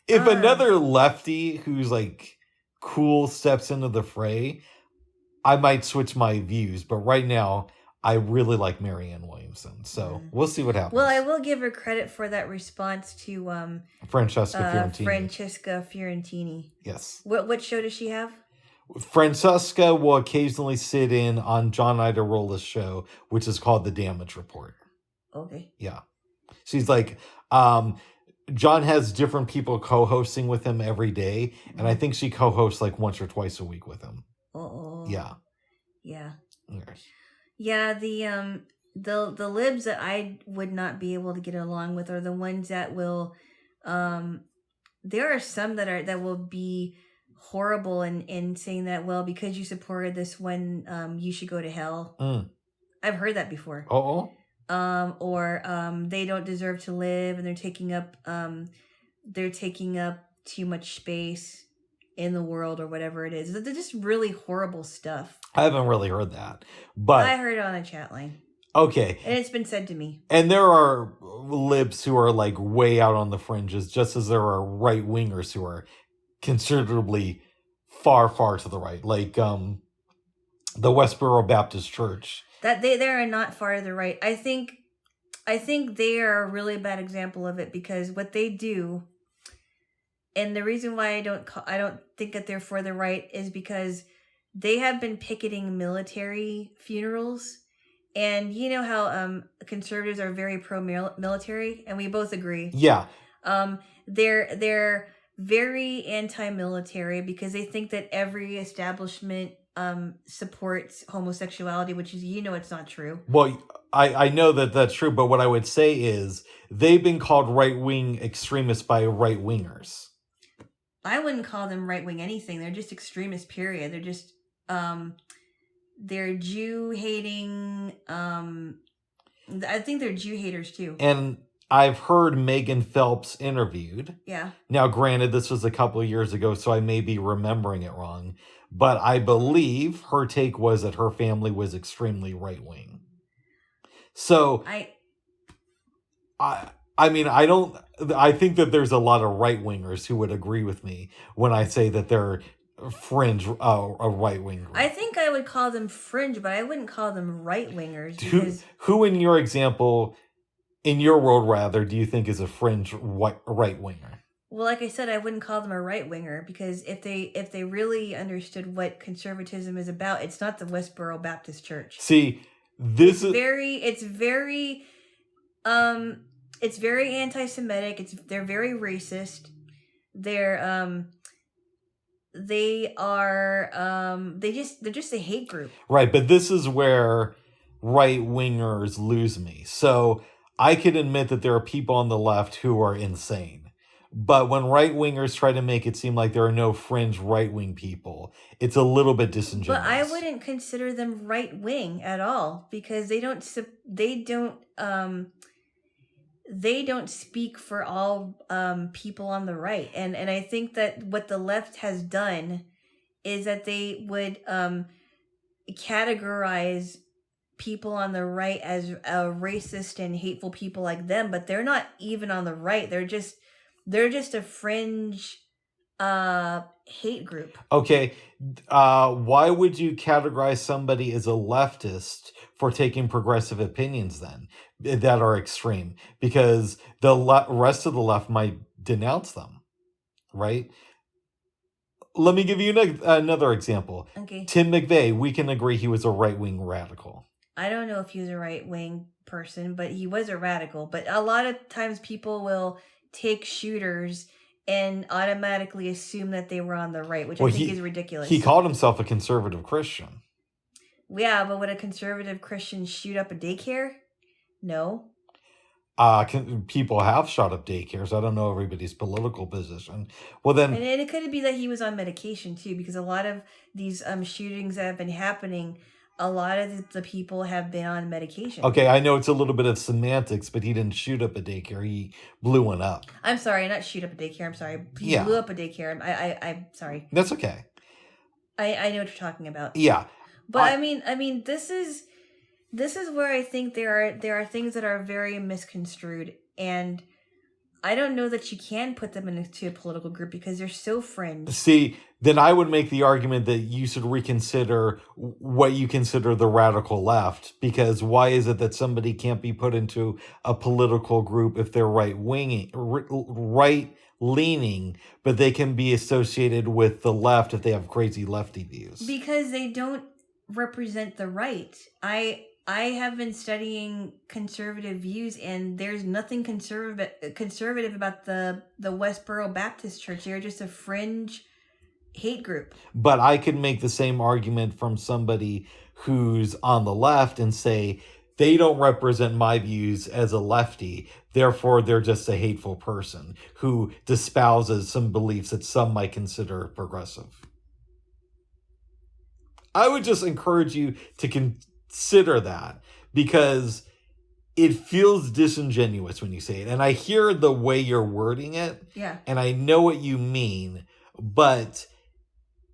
If another lefty who's like cool steps into the fray, I might switch my views. But right now, I really like Marianne Williamson. So we'll see what happens. Well, I will give her credit for that response to Francesca Fiorentini. Francesca Fiorentini. Yes. What show does she have? Francesca will occasionally sit in on John Iadarolla's show, which is called The Damage Report. Okay. Yeah. She's like, John has different people co-hosting with him every day, and I think she co-hosts like once or twice a week with him. Uh-oh. Yeah. Yeah. Yes. Yeah, the libs that I would not be able to get along with are the ones that will there are some that will be horrible in saying that, well, because you supported this one, you should go to hell. I've heard that before. Oh. Or they don't deserve to live, and they're taking up too much space in the world, or whatever it is. They're just really horrible stuff. I haven't really heard that, but I heard it on a chat line. Okay. And it's been said to me. And there are libs who are like way out on the fringes, just as there are right wingers who are considerably far to the right, like the Westboro Baptist Church. That they are not far to the right. I think they are a really bad example of it, because what they do, and the reason why I don't think that they're for the right, is because they have been picketing military funerals. And you know how conservatives are very pro-military, and we both agree. Yeah. They're very anti-military because they think that every establishment supports homosexuality, which is, it's not true. Well, I know that that's true, but what I would say is they've been called right-wing extremists by right-wingers. I wouldn't call them right-wing anything. They're just extremists, period. They're just... they're Jew-hating... I think they're Jew-haters, too. And I've heard Megan Phelps interviewed. Yeah. Now, granted, this was a couple of years ago, so I may be remembering it wrong. But I believe her take was that her family was extremely right-wing. So... I mean, I think that there's a lot of right-wingers who would agree with me when I say that they're fringe, a right-wing group. I think I would call them fringe, but I wouldn't call them right-wingers. Because... Who in your example, in your world rather, do you think is a fringe right-winger? Well, like I said, I wouldn't call them a right-winger, because if they really understood what conservatism is about, it's not the Westboro Baptist Church. See, it's very anti-Semitic. They're very racist. They're just a hate group. Right, but this is where right-wingers lose me. So I can admit that there are people on the left who are insane. But when right-wingers try to make it seem like there are no fringe right-wing people, it's a little bit disingenuous. But I wouldn't consider them right-wing at all, because they don't speak for all people on the right. And I think that what the left has done is that they would categorize people on the right as racist and hateful people like them, but they're not even on the right. They're just a fringe hate group. Okay, why would you categorize somebody as a leftist for taking progressive opinions then that are extreme? Because the rest of the left might denounce them. right? Let me give you another example. Okay. Tim McVeigh, we can agree he was a right-wing radical. I don't know if he was a right-wing person, but he was a radical. But a lot of times people will take shooters and automatically assume that they were on the right, which I think is ridiculous. He called himself a conservative Christian. Yeah, but would a conservative Christian shoot up a daycare? No. People have shot up daycares. I don't know everybody's political position. Well, then, and it could be that he was on medication too, because a lot of these shootings that have been happening, a lot of the people have been on medication. Okay, I know it's a little bit of semantics, but he didn't shoot up a daycare. He blew one up. I'm sorry, not shoot up a daycare. I'm sorry. He blew up a daycare. I'm sorry. That's okay. I know what you're talking about. Yeah. But I mean, this is where I think there are things that are very misconstrued, and I don't know that you can put them into a political group because they're so fringe. See, then I would make the argument that you should reconsider what you consider the radical left, because why is it that somebody can't be put into a political group if they're right-leaning, but they can be associated with the left if they have crazy lefty views? Because they don't represent the right. I have been studying conservative views, and there's nothing conservative about the Westboro Baptist Church. They're just a fringe hate group. But I could make the same argument from somebody who's on the left and say they don't represent my views as a lefty, therefore they're just a hateful person who espouses some beliefs that some might consider progressive. I would just encourage you to consider that, because it feels disingenuous when you say it. And I hear the way you're wording it. Yeah. And I know what you mean, but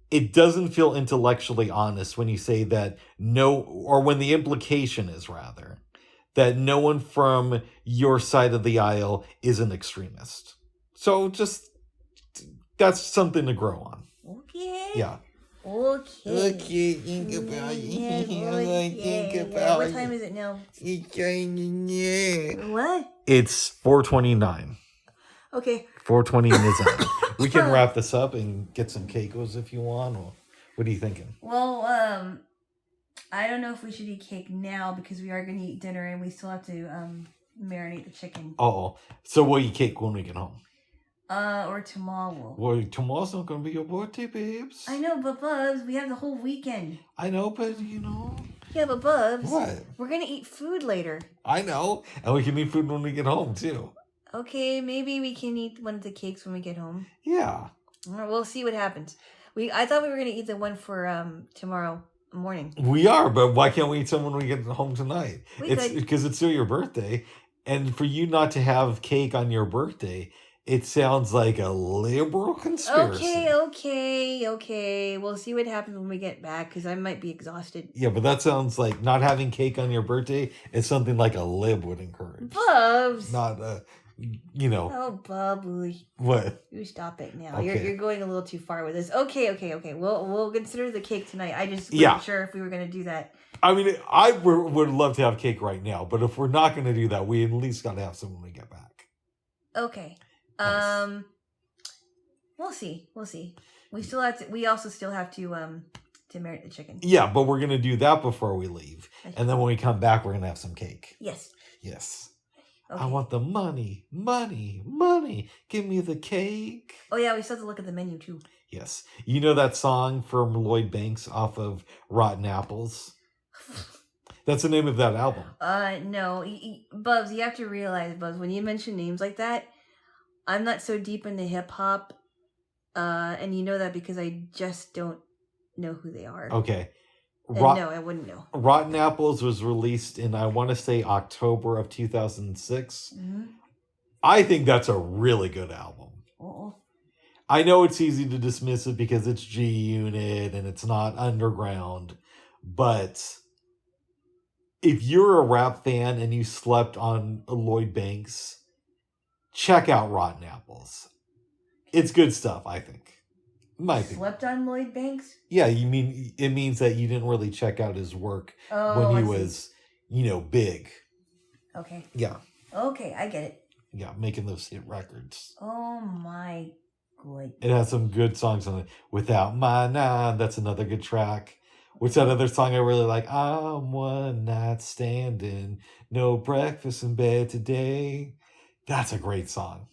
it doesn't feel intellectually honest when you say that when the implication is rather that no one from your side of the aisle is an extremist. So just, that's something to grow on. Okay. Yeah. Okay. Think about it. Think about it. What time is it now? What? It's 4:29. Okay. 4:20 is we can wrap this up and get some Keikos if you want. Or what are you thinking? Well, I don't know if we should eat cake now because we are going to eat dinner and we still have to marinate the chicken. Oh, so we'll eat cake when we get home. Or tomorrow. Well, tomorrow's not going to be your birthday, babes. I know, but Bubs, we have the whole weekend. I know, but you know. Yeah, but Bubs. What? We're going to eat food later. I know. And we can eat food when we get home, too. Okay, maybe we can eat one of the cakes when we get home. Yeah. We'll see what happens. I thought we were going to eat the one for tomorrow morning. We are, but why can't we eat some when we get home tonight? It's because it's still your birthday. And for you not to have cake on your birthday, it sounds like a liberal conspiracy. Okay. We'll see what happens when we get back, because I might be exhausted. Yeah, but that sounds like not having cake on your birthday is something like a lib would encourage. Bubs! Not Oh, Bubbly. What? You stop it now. Okay. You're going a little too far with this. Okay. We'll consider the cake tonight. I just wasn't sure if we were going to do that. I mean, I would love to have cake right now, but if we're not going to do that, we at least got to have some when we get back. Okay. Nice. We'll see. We also still have to marinate the chicken. Yeah, but we're going to do that before we leave. Okay. And then when we come back, we're going to have some cake. Yes. Okay. I want the money. Give me the cake. Oh, yeah, we still have to look at the menu, too. Yes. You know that song from Lloyd Banks off of Rotten Apples? That's the name of that album. No. Bubs, you have to realize, Bubs, when you mention names like that, I'm not so deep into hip-hop, and you know that because I just don't know who they are. Okay. No, I wouldn't know. Rotten Apples was released in, I want to say, October of 2006. Mm-hmm. I think that's a really good album. Oh. I know it's easy to dismiss it because it's G-Unit and it's not underground, but if you're a rap fan and you slept on Lloyd Banks, check out Rotten Apples. It's good stuff, I think. Slept on Lloyd Banks? Yeah, it means that you didn't really check out his work when he was, big. Okay. Yeah. Okay, I get it. Yeah, making those hit records. Oh my good. It has some good songs on it. Without My Nine, that's another good track. What's that other song I really like? I'm one night standing, no breakfast in bed today. That's a great song.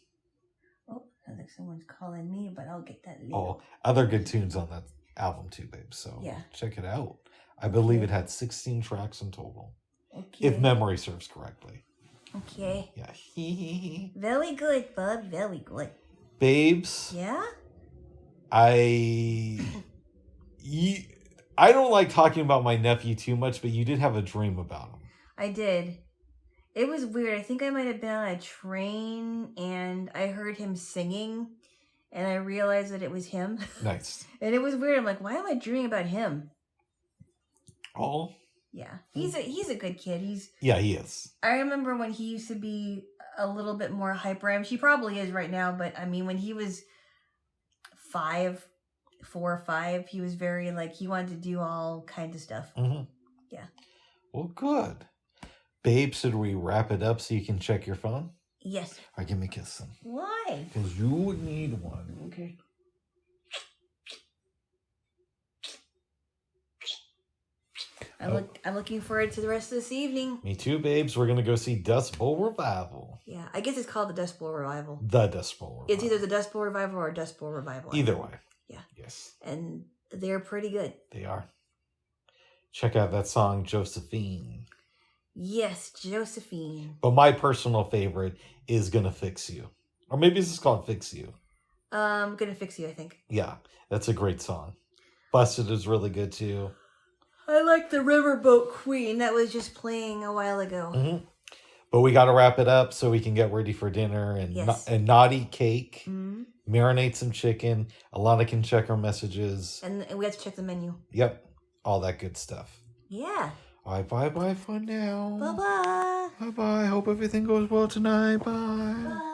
Oh, sounds like someone's calling me, but I'll get that later. Oh, other good tunes on that album too, babe. So Yeah. check it out. I believe it had 16 tracks in total, Okay. if memory serves correctly. Okay. Yeah. Very good, bud. Very good. Babes. Yeah? I don't like talking about my nephew too much, but you did have a dream about him. I did. It was weird. I think I might have been on a train and I heard him singing and I realized that it was him. Nice. And it was weird. I'm like, why am I dreaming about him? Oh. Yeah. He's a good kid. Yeah, he is. I remember when he used to be a little bit more hyper. I mean, she probably is right now, but I mean, when he was 4 or 5, he was very like, he wanted to do all kinds of stuff. Mm-hmm. Yeah. Well, good. Babe, should we wrap it up so you can check your phone? Yes. All right, give me a kiss then. Why? Because you would need one. Okay. I'm looking forward to the rest of this evening. Me too, babes. We're going to go see Dust Bowl Revival. Yeah, I guess it's called the Dust Bowl Revival. The Dust Bowl Revival. It's either the Dust Bowl Revival or Dust Bowl Revival. Either way. Yeah. Yes. And they're pretty good. They are. Check out that song, Josephine. Yes, Josephine. But my personal favorite is Gonna Fix You. Or maybe this is called Fix You. Gonna Fix You, I think. Yeah, that's a great song. Busted is really good too. I like the Riverboat Queen that was just playing a while ago. Mm-hmm. But we got to wrap it up so we can get ready for dinner and and not eat cake. Mm-hmm. Marinate some chicken. Alana can check her messages. And we have to check the menu. Yep. All that good stuff. Yeah. All right, bye-bye for now. Bye-bye. Bye-bye. Hope everything goes well tonight. Bye. Bye.